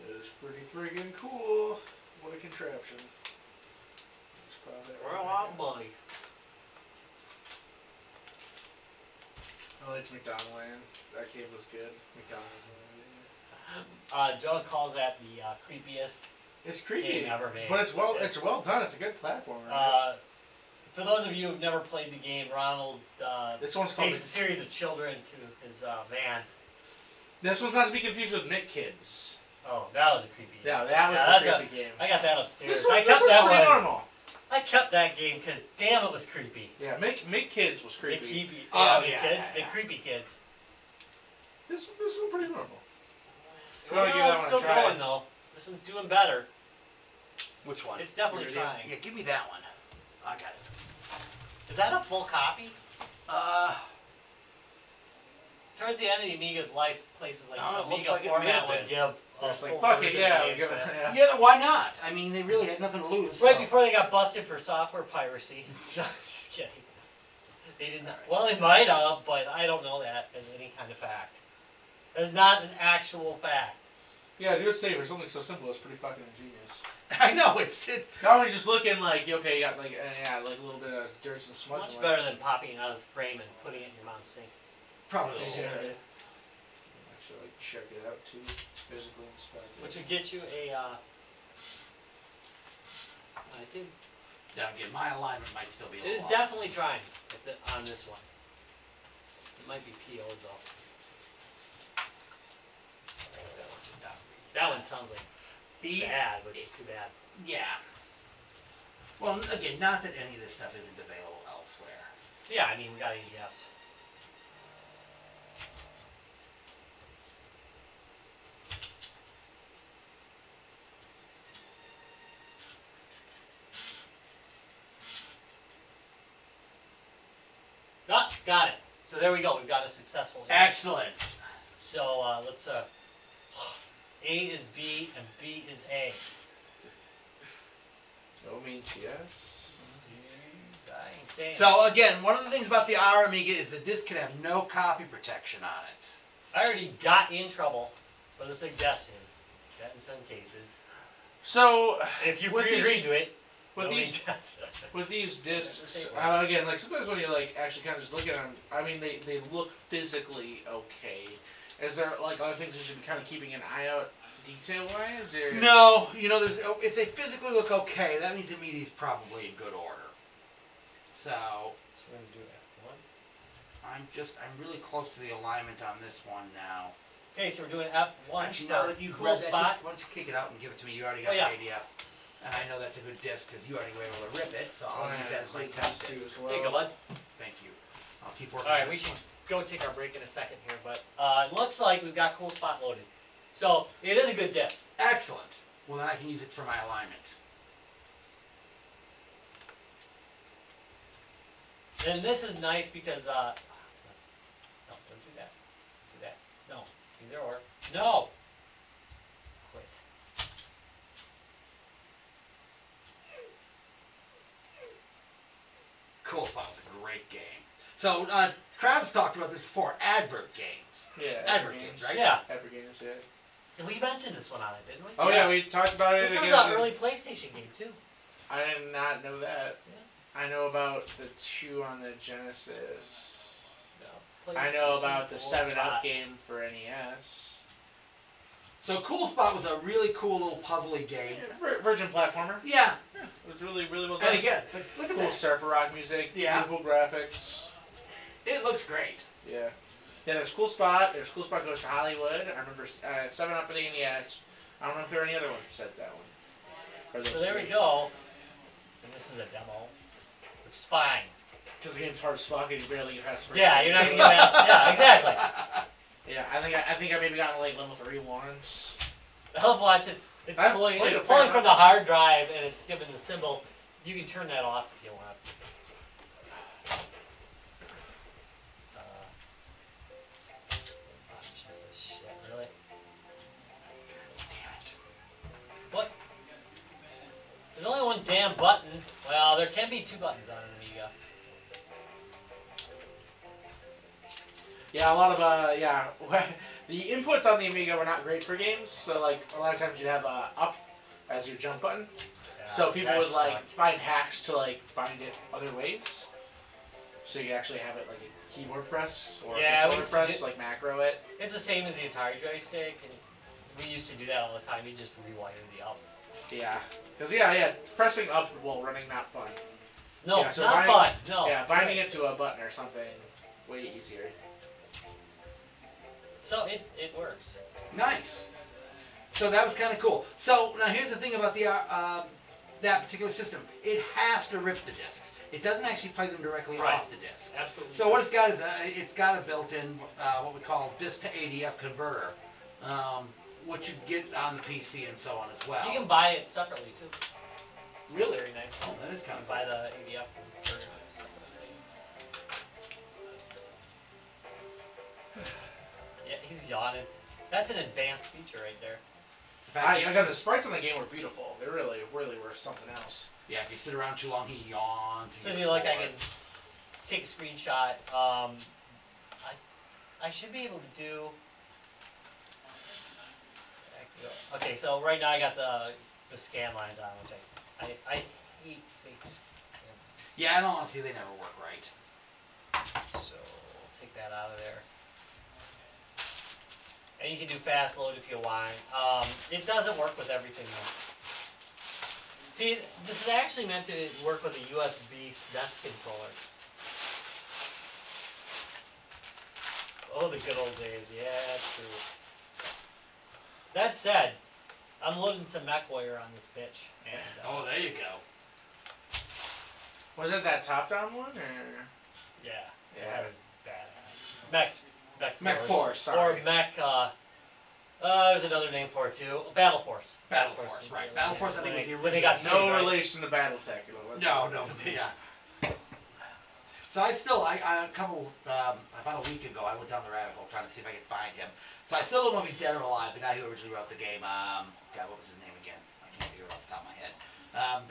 It is pretty friggin' cool. What a contraption. Just pop that We're a right lot back of in. money. I liked McDonald Land. That game was good. McDonald's Land. Joe calls that the creepiest It's creepy, game ever made. but it's well done. It's a good platformer. For those of you who've never played the game, Ronald This one's called. takes a series of children to his van. This one's not to be confused with Mick Kids. Oh, that was a creepy game. Yeah, that was that's the creepy game. I got that upstairs. This one, I this kept one's that pretty one. normal. I kept that game because damn, it was creepy. Yeah, Mick Kids was They creepy. creepy. Oh, Big yeah, kids. yeah, They yeah. creepy kids. This one's pretty normal. Well, Gotta give that it's one a still try. going though. This one's doing better. Which one? It's definitely Iridium? trying. Yeah, give me that one. I got it. Is that a full copy? Towards the end of the Amiga's life, places like No, the it looks Amiga like it may format have would been. give a Just like full fuck it, version yeah, of we the give game, it. so- Yeah. Yeah, why not? I mean, they really had nothing to lose. Right so. before they got busted for software piracy. Just kidding. They did not. Well, they might have, but I don't know that as any kind of fact. That's not an actual fact. Yeah, do it safer. Something so simple is pretty fucking ingenious. I know it's. Not only just looking like okay, you got like like a little bit of dirt and smudge. Much on better than popping it out of the frame and putting it in your mom's sink. Probably. it. a Yeah, little right. bit. Actually, like check it out too. Physically inspect it. Which would get you a I think Now again, my alignment might still be a it little is off. definitely trying on this one. It might be PO'd though. That one sounds like bad, which is too bad. Yeah. Well, again, not that any of this stuff isn't available elsewhere. Yeah, I mean we got ADFs. Ah, got it. So there we go. We've got a successful image. Excellent. So let's A is B and B is A. No means yes. I ain't saying So again, one of the things about the R Amiga is the disc can have no copy protection on it. I already got in trouble for the suggestion. That in some cases. So If you with pre-agreed these- to it, with nobody these does. with these discs, Same. again, like sometimes when you're like actually kind of just looking at them, I mean they look physically okay. Is there like other things you should be kind of keeping an eye out detail wise? Or No, you know, if they physically look okay, that means the media is probably in good order. So So we're gonna do F1. I'm really close to the alignment on this one now. Okay, so we're doing F1. Actually, now that you've cool read that spot. disc, why don't you kick it out and give it to me? You already got Oh, yeah. the ADF. And I know that's a good disc because you already were able to rip it, so I'll use that as my play test test too disc. as There you go, well. bud. Thank you. I'll keep working All right, on we this should one. go take our break in a second here, but it looks like we've got cool spot loaded. So it is a good disc. Excellent. Well, then I can use it for my alignment. And this is nice because no, don't do that. Do that. No. Either or. No. Quit. Cool Spot was a great game. So, Travis talked about this before, advert games. Yeah. Advert games, right? Yeah. Advert games, yeah. And we mentioned this one on it, didn't we? Oh yeah, we talked about it This again. was an early PlayStation game too. I did not know that. Yeah. I know about the 2 on the Genesis. No. I know about the PlayStation 7 Spot. Up game for NES. So, Cool Spot was a really cool little puzzly game. Virgin platformer. Yeah. Yeah, it was really well done. And again, look at Cool that. surfer rock music. Yeah. Beautiful graphics. It looks great. Yeah. Yeah, there's Cool Spot. There's Cool Spot Goes to Hollywood. I remember 7 Up for the NES. I don't know if there are any other ones besides that one. So there we go. And this is a demo. Which is fine. Because the game's hard as fuck and you barely get past the first Yeah, level. you're not gonna get past. Yeah, exactly. Yeah, I think I maybe got like level 3 once. I love watching. It's I've pulling. played It's a fair pulling from the amount. hard drive, and it's giving the symbol. You can turn that off if you want. Jesus shit, really? Damn it. What? There's only one damn button. Well, there can be 2 buttons on an Amiga. Yeah, a lot of yeah. The inputs on the Amiga were not great for games, so like a lot of times you'd have up as your jump button. Yeah, So people that would like sucked. find hacks to like bind it other ways. So you actually have it like a keyboard press or Yeah, a we controller used to press, do- like macro it. It's the same as the Atari joystick, and we used to do that all the time. You just rewire the up. Yeah, because yeah, pressing up while running not fun. No, Yeah, so not binding- fun. No. Yeah, binding it to a button or something way easier. So it works. Nice. So that was kind of cool. So now here's the thing about the that particular system. It has to rip the discs. It doesn't actually play them directly Right. off the discs. Absolutely. So what it's got is it's got a built-in what we call disc to ADF converter, which you get on the PC and so on as well. You can buy it separately too. It's Really? Very nice. Oh, that is You kind can of buy cool. the ADF converter separately. Yeah, he's yawning. That's an advanced feature right there. In fact, I got the sprites on the game were beautiful. They really were something else. yeah, if you sit around too long, he yawns. he So gets you like I bored. can take a screenshot. I should be able to do. Okay, so right now I got the scan lines on, which I hate fake scan lines. Yeah, in all honesty, they never work right. So take that out of there. And you can do fast load if you want. It doesn't work with everything though. See, this is actually meant to work with a USB SNES controller. Oh, the good old days. Yeah, that's true. That said, I'm loading some MechWarrior on this bitch. And, Oh, there you go. Was it that top-down one, or? Yeah, Yeah. that was badass. Mech Force, sorry. Or Mech, there's another name for it too. Battle Force. Battle Force, right. Battle Force, I think, was the original. When they got No sued, right? relation to BattleTech. No, yeah. So about a week ago, I went down the rabbit hole trying to see if I could find him. So I still don't know if he's dead or alive. The guy who originally wrote the game, God, what was his name again? I can't think of it off the top of my head.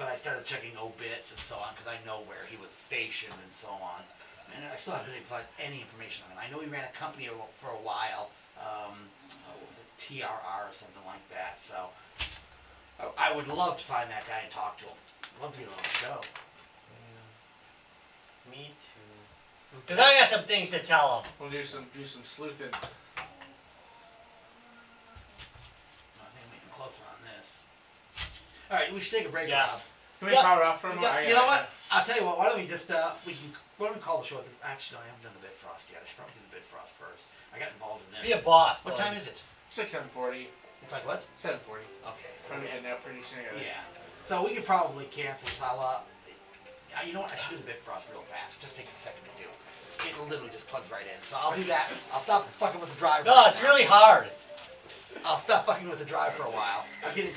But I started checking obits and so on because I know where he was stationed and so on. And I still haven't been able to find any information on him. I know he ran a company for a while. What was it? TRR or something like that. So I would love to find that guy and talk to him. I'd love to get him on the show. Me too. Because I got some things to tell him. We'll do some sleuthing. I think I'm getting closer on this. All right, we should take a break, Yeah. Rob. Can we power off for a moment? You know what? I'll tell you what. Why don't we just why don't we call the show? Actually, no, I haven't done the Bitfrost yet. I should probably do the Bitfrost first. I got involved in this. Be a boss. What time is it? 7:40. It's like what? 7:40. Okay. So I'm heading out pretty soon. Yeah. So we could probably cancel this. You know what? I should do the Bitfrost real fast. It just takes a second to do. It literally just plugs right in. So I'll do that. I'll stop fucking with the drive. No, it's really hard. I'll stop fucking with the drive for a while. I'm getting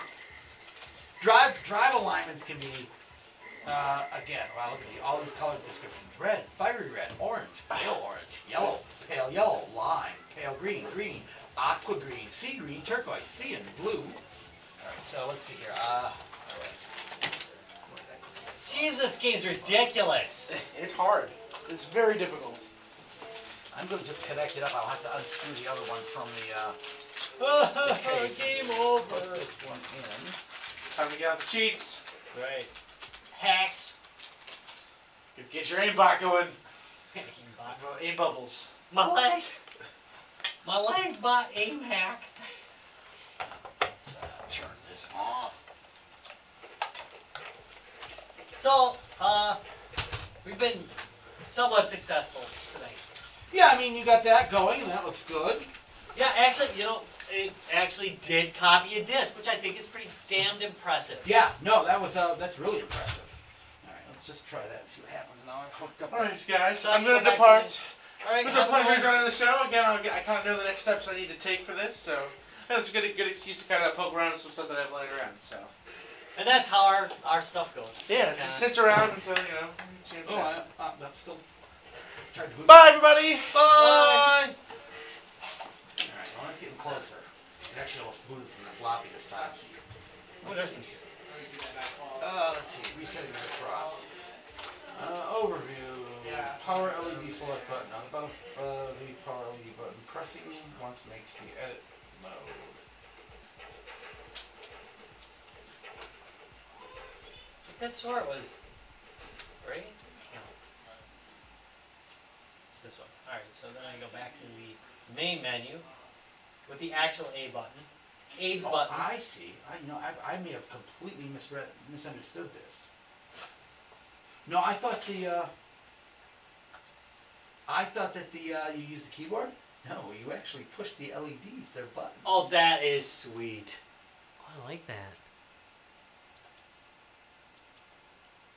drive alignments can be again. Wow, look at all these color descriptions: red, fiery red, orange, pale orange, pale yellow, lime, pale green, green, aqua green, sea green, turquoise, cyan, blue. All right, so let's see here. All right. Jeez, this game's ridiculous. It's hard. It's very difficult. I'm going to just connect it up. I'll have to unscrew the other one from the case. Game over. Put this one in. Time to get out the cheats. Right. Hacks. Get your aimbot going. Aimbot. Well, aim bubbles. My leg bot aim hack. Let's turn this off. So, we've been somewhat successful tonight. Yeah, I mean, you got that going, and that looks good. Yeah, actually, it actually did copy a disc, which I think is pretty damned impressive. Yeah, no, that's really impressive. All right, let's just try that and see what happens. Now I've hooked up. All right, guys. So I'm you going go to back to depart. All right, It was a have pleasure fun. running the show. Again, I kind of know the next steps I need to take for this, so that's a good excuse to kind of poke around some stuff that I've laid around. So. And that's how our stuff goes. Yeah, it just sits around until I'm still trying to boot. Bye, everybody. Bye. All right, well, let's get closer. It actually almost booted from the floppy this time. Let's see. Let's see. Resetting the frost. Overview. Power LED select button. On the bottom of the power LED button, pressing once makes the edit mode. I could swear it was right. No. It's this one. All right. So then I go back to the main menu with the actual A button. AIDS button. I see. I may have completely misunderstood this. No, I thought you used the keyboard. No, you actually push the LEDs. They're buttons. Oh, that is sweet. Oh, I like that.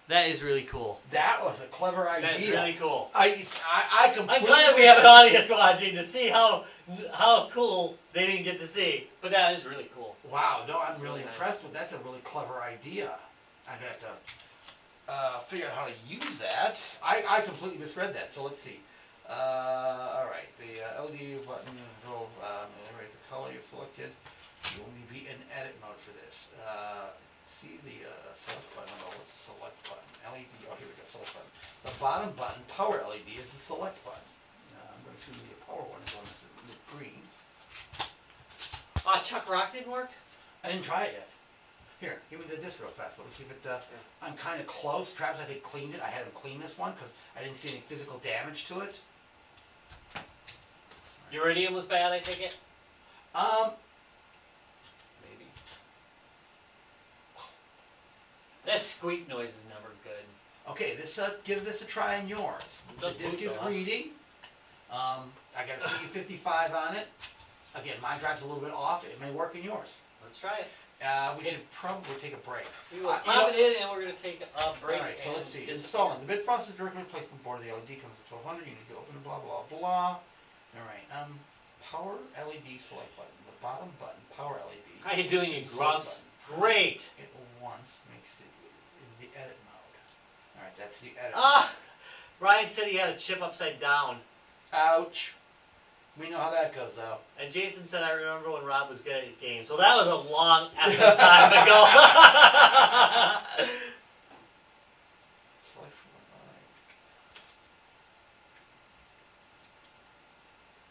That is really cool. That was a clever idea. That's really cool. I completely. I'm glad we have an audience watching to see how cool they didn't get to see. But that is really cool. Wow, no, I'm That's really really nice. impressed with that. That's a really clever idea. I'm going to have to figure out how to use that. I completely misread that, so let's see. Alright, the LED button will generate the color you've selected. You will need to be in edit mode for this. See the select button. Oh, what's the select button? LED, oh, here we go, select button. The bottom button, power LED, is the select button. I'm going to assume the power one is on the green. Chuck Rock didn't work? I didn't try it yet. Here, give me the disc real fast. Let me see if it, I'm kind of close. Travis, I think, cleaned it. I had him clean this one because I didn't see any physical damage to it. Iridium was bad, I take it? Maybe. That squeak noise is never good. Okay, give this a try on yours. It The does disc boot, is though, huh? reading. I got a CD55 on it. Again, my drive's a little bit off. It may work in yours. Let's try it. We should probably take a break. We will you pop know- it in and we're going to take a break. Alright, so and let's see. disappear. Installing. The bit process directly replacement board of the LED comes with 1200. You need to open it, blah, blah, blah. Alright, power LED select button. The bottom button, power LED. How you doing, you Select grumps? button. Great. It once makes it in the edit mode. Alright, that's the edit. Ah! Ryan said he had a chip upside down. Ouch. We know how that goes, though. And Jason said, I remember when Rob was good at games. Well, that was a long effing time ago. Select from line.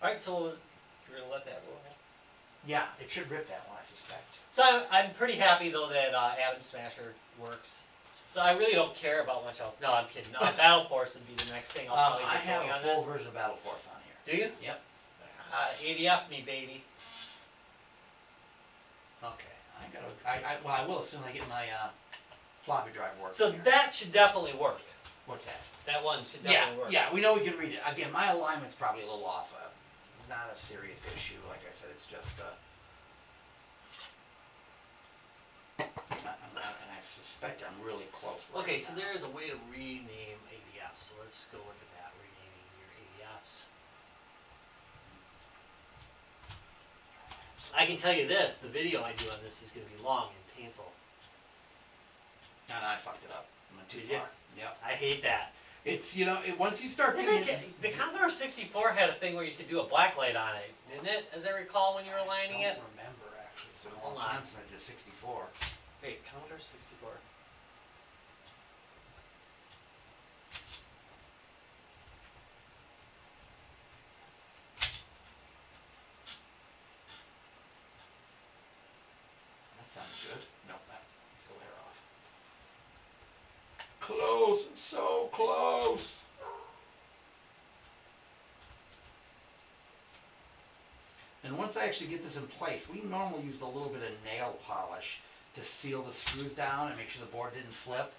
Alright, so you're going to let that roll. Yeah, it should rip that one, I suspect. So I'm pretty happy, though, that Atom Smasher works. So I really don't care about much else. No, I'm kidding. No, Battle Force would be the next thing I'll probably I get have going a on full this. version of Battle Force on here. Do you? Yep. ADF me, baby. Okay, well, I will as soon as I get my floppy drive working. So here. that should definitely work. What's that? That one should Yeah, definitely work. yeah, we know we can read it. Again, my alignment's probably a little off. Not a serious issue. Like I said, it's just and I suspect I'm really close. Right Okay, so now. there is a way to rename ADFs. So let's go look at that. Renaming your ADFs. I can tell you this: the video I do on this is going to be long and painful. And I fucked it up. I went too Did you? far. Yep. I hate that. It's once you start Didn't getting it, the Commodore 64 had a thing where you could do a black light on it, didn't it? As I recall, when you were aligning I it. don't remember actually. It's been a long Hold on. time since I did 64. Wait, Commodore 64. That sounds good. No, that's still hair off. Close, it's so close. And once I actually get this in place, we normally used a little bit of nail polish to seal the screws down and make sure the board didn't slip.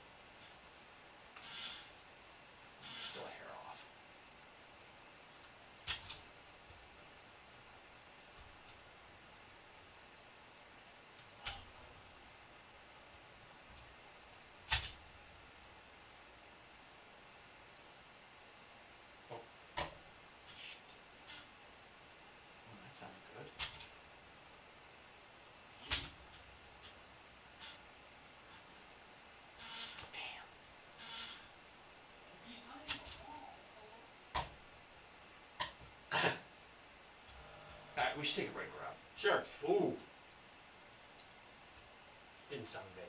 Still hair off. Oh. Oh, that sounded good. Damn. Alright, we should take a break, Rob. Sure. Ooh. Didn't sound good.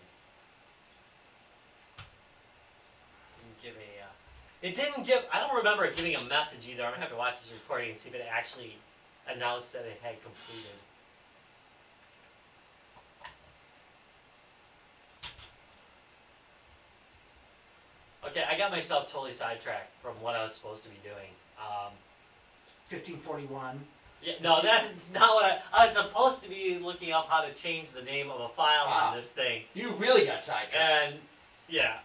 Didn't give a. It didn't give. I don't remember it giving a message either. I'm gonna have to watch this recording and see if it actually announced that it had completed. Okay, I got myself totally sidetracked from what I was supposed to be doing. 1541. Yeah, no, that's not what I was supposed to be looking up how to change the name of a file Ah. on this thing. You really got sidetracked. And yeah.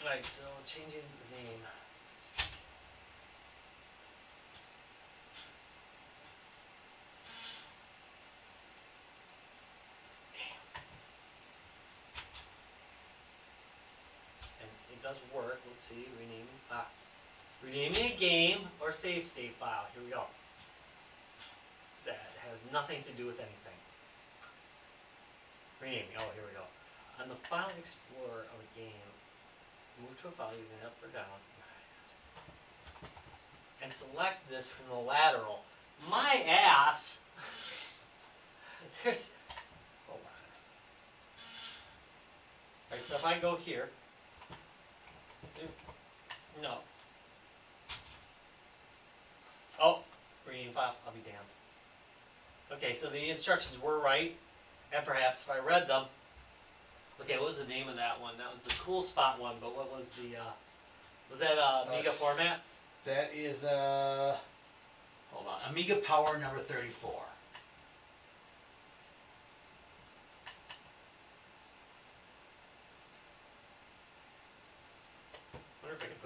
Right, so changing the name. And it does work. Let's see, renaming. Renaming a game or save state file. Here we go. That has nothing to do with anything. Renaming. Oh, here we go. On the file explorer of a game, move to a file using up or down, and select this from the lateral. My ass! There's. Hold on. Alright, so if I go here. No. Oh, rename file. I'll be damned. Okay, so the instructions were right, and perhaps if I read them. Okay, what was the name of that one? That was the cool spot one, but what was the, was that Amiga format? That is, hold on, Amiga Power number 34.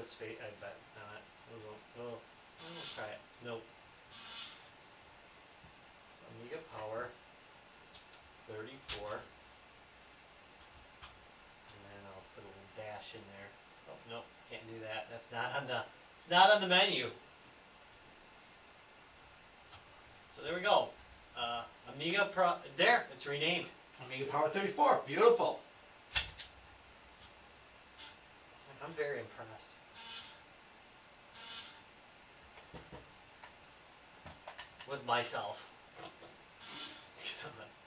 put space. I bet not. Oh, let's try it. Nope. Amiga Power 34. And then I'll put a little dash in there. Oh nope, can't do that. That's not on the. It's not on the menu. So there we go. Amiga Pro. There, it's renamed. Amiga Power 34. Beautiful. I'm very impressed. With myself.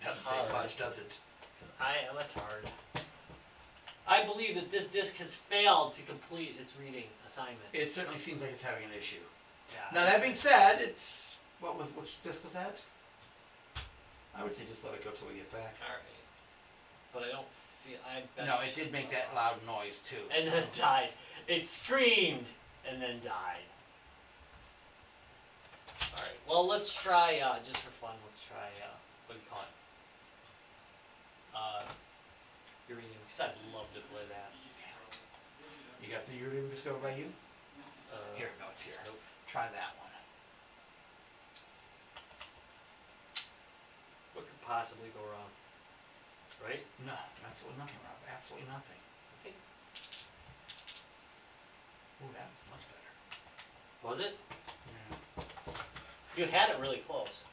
Doesn't take much, does it? I am a tard. I believe that this disc has failed to complete its reading assignment. It certainly seems like it's having an issue. Yeah, Now that being said, it's which disc was that? I would say just let it go till we get back. Alright. But I don't feel I bet No, it did make that loud noise too. And then it died. It screamed and then died. Alright, well let's try just for fun, let's try what do you call it? Uranium, because I'd love to play that. You got the Uranium discovered by you? Here, no, it's here. Nope. Try that one. What could possibly go wrong? Right? No, absolutely nothing, Rob. Absolutely nothing. I think. Ooh, that was much better. Was it? Yeah. You had it really close.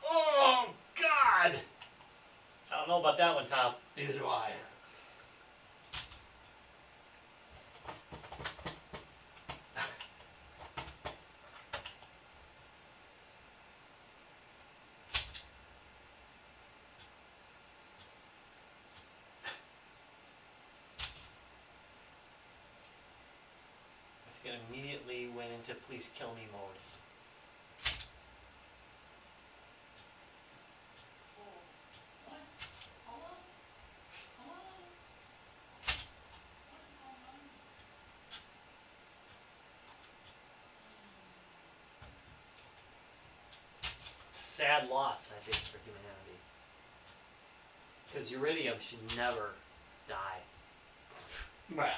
Oh God! I don't know about that one, Tom. Neither do I. I think it immediately went into please kill me mode. Sad loss, I think, for humanity. Because uridium should never die. Well.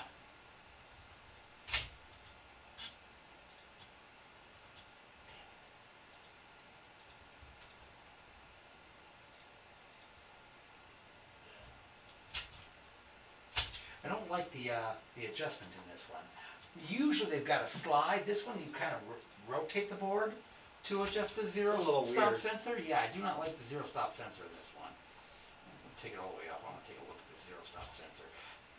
I don't like the adjustment in this one. Usually they've got a slide. This one you kind of rotate the board to adjust the zero stop weird. sensor. Yeah, I do not like the zero stop sensor in this one. I'm going to take it all the way up. I want to take a look at the zero stop sensor.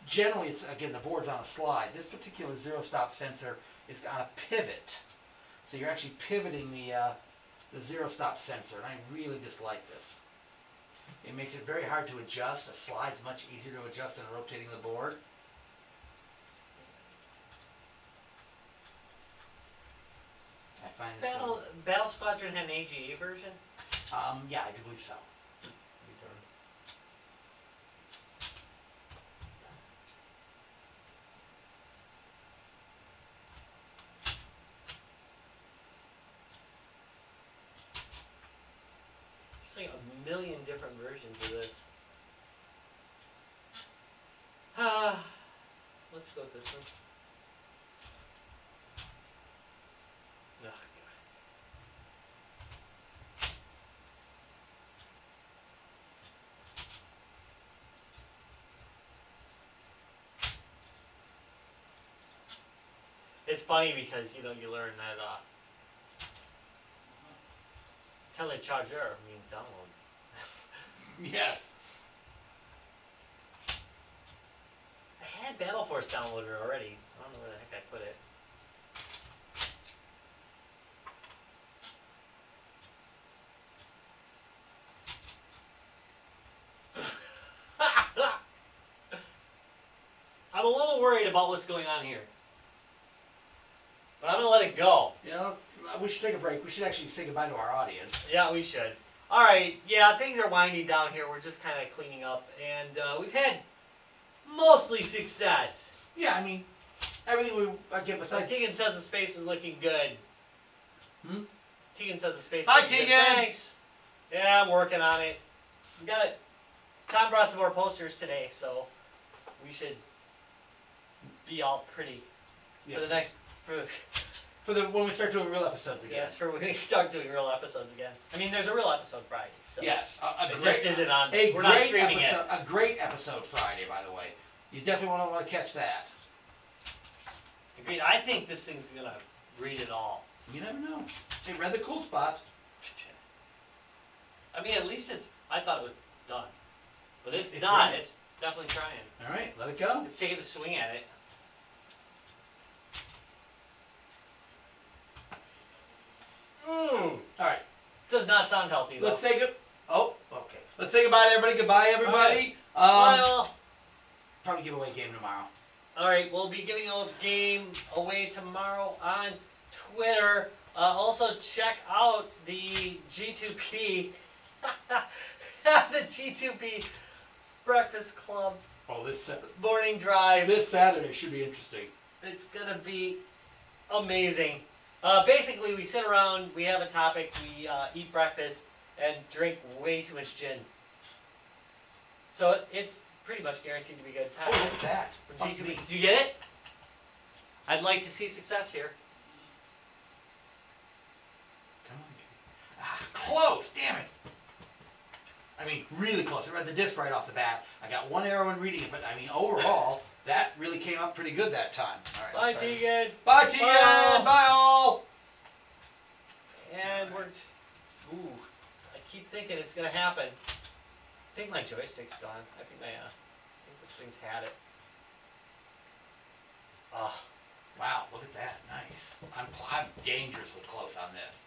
Generally, it's again the board's on a slide. This particular zero stop sensor is on a pivot, so you're actually pivoting the zero stop sensor, and I really dislike this. It makes it very hard to adjust. A slide's much easier to adjust than rotating the board. I find this Battle Squadron had an AGA version? yeah, I do believe so. There's like a million different versions of this. Let's go with this one. Ugh, It's funny because you learn that telecharger means download. Yes. I had Battle Force downloaded already. I don't know where the heck I put it. I'm a little worried about what's going on here. But I'm going to let it go. Yeah, we should take a break. We should actually say goodbye to our audience. Yeah, we should. Alright, yeah, things are winding down here. We're just kind of cleaning up. And we've had mostly success. Yeah, I mean, everything we again besides. Tegan says the space is looking good. Hmm? Tegan says the space is Hi, looking good. Tegan! Thanks. Yeah, I'm working on it. We got it. Tom brought some more posters today, so we should be all pretty Yes. for the next For the when we start doing real episodes again. yes, for when we start doing real episodes again. I mean, there's a real episode Friday, so Yes, it just isn't on. a We're not great streaming episode. it. A great episode Friday, by the way. You definitely want to catch that. Agreed. I think this thing's gonna read it all. You never know. Hey, read the cool spot. I mean, at least it's. I thought it was done, but it's It's not. ready. It's definitely trying. All right, let it go. It's taking a swing at it. All right. Does not sound healthy though. Let's say good. Oh, okay. Let's say goodbye to everybody. Goodbye, everybody. Well, Probably give away a game tomorrow. all right, we'll be giving a game away tomorrow on Twitter. Also, check out the G2P, the G2P Breakfast Club Oh, this morning drive. Saturday should be interesting. It's gonna be amazing. Basically, we sit around, we have a topic, we eat breakfast, and drink way too much gin. So it's pretty much guaranteed to be a good time. Oh, look at that. From G2B. Did you get it? I'd like to see success here. Come on, baby. Ah, close. Damn it. I mean, really close. I read the disc right off the bat. I got one arrow in reading it, but I mean, overall, that really came up pretty good that time. All right. Bye, Tegan. Bye, Tegan. Bye. Bye, all. And we're. Ooh, I keep thinking it's gonna happen. I think my joystick's gone. I think this thing's had it. Ah. Wow, look at that. Nice. I'm dangerously close on this.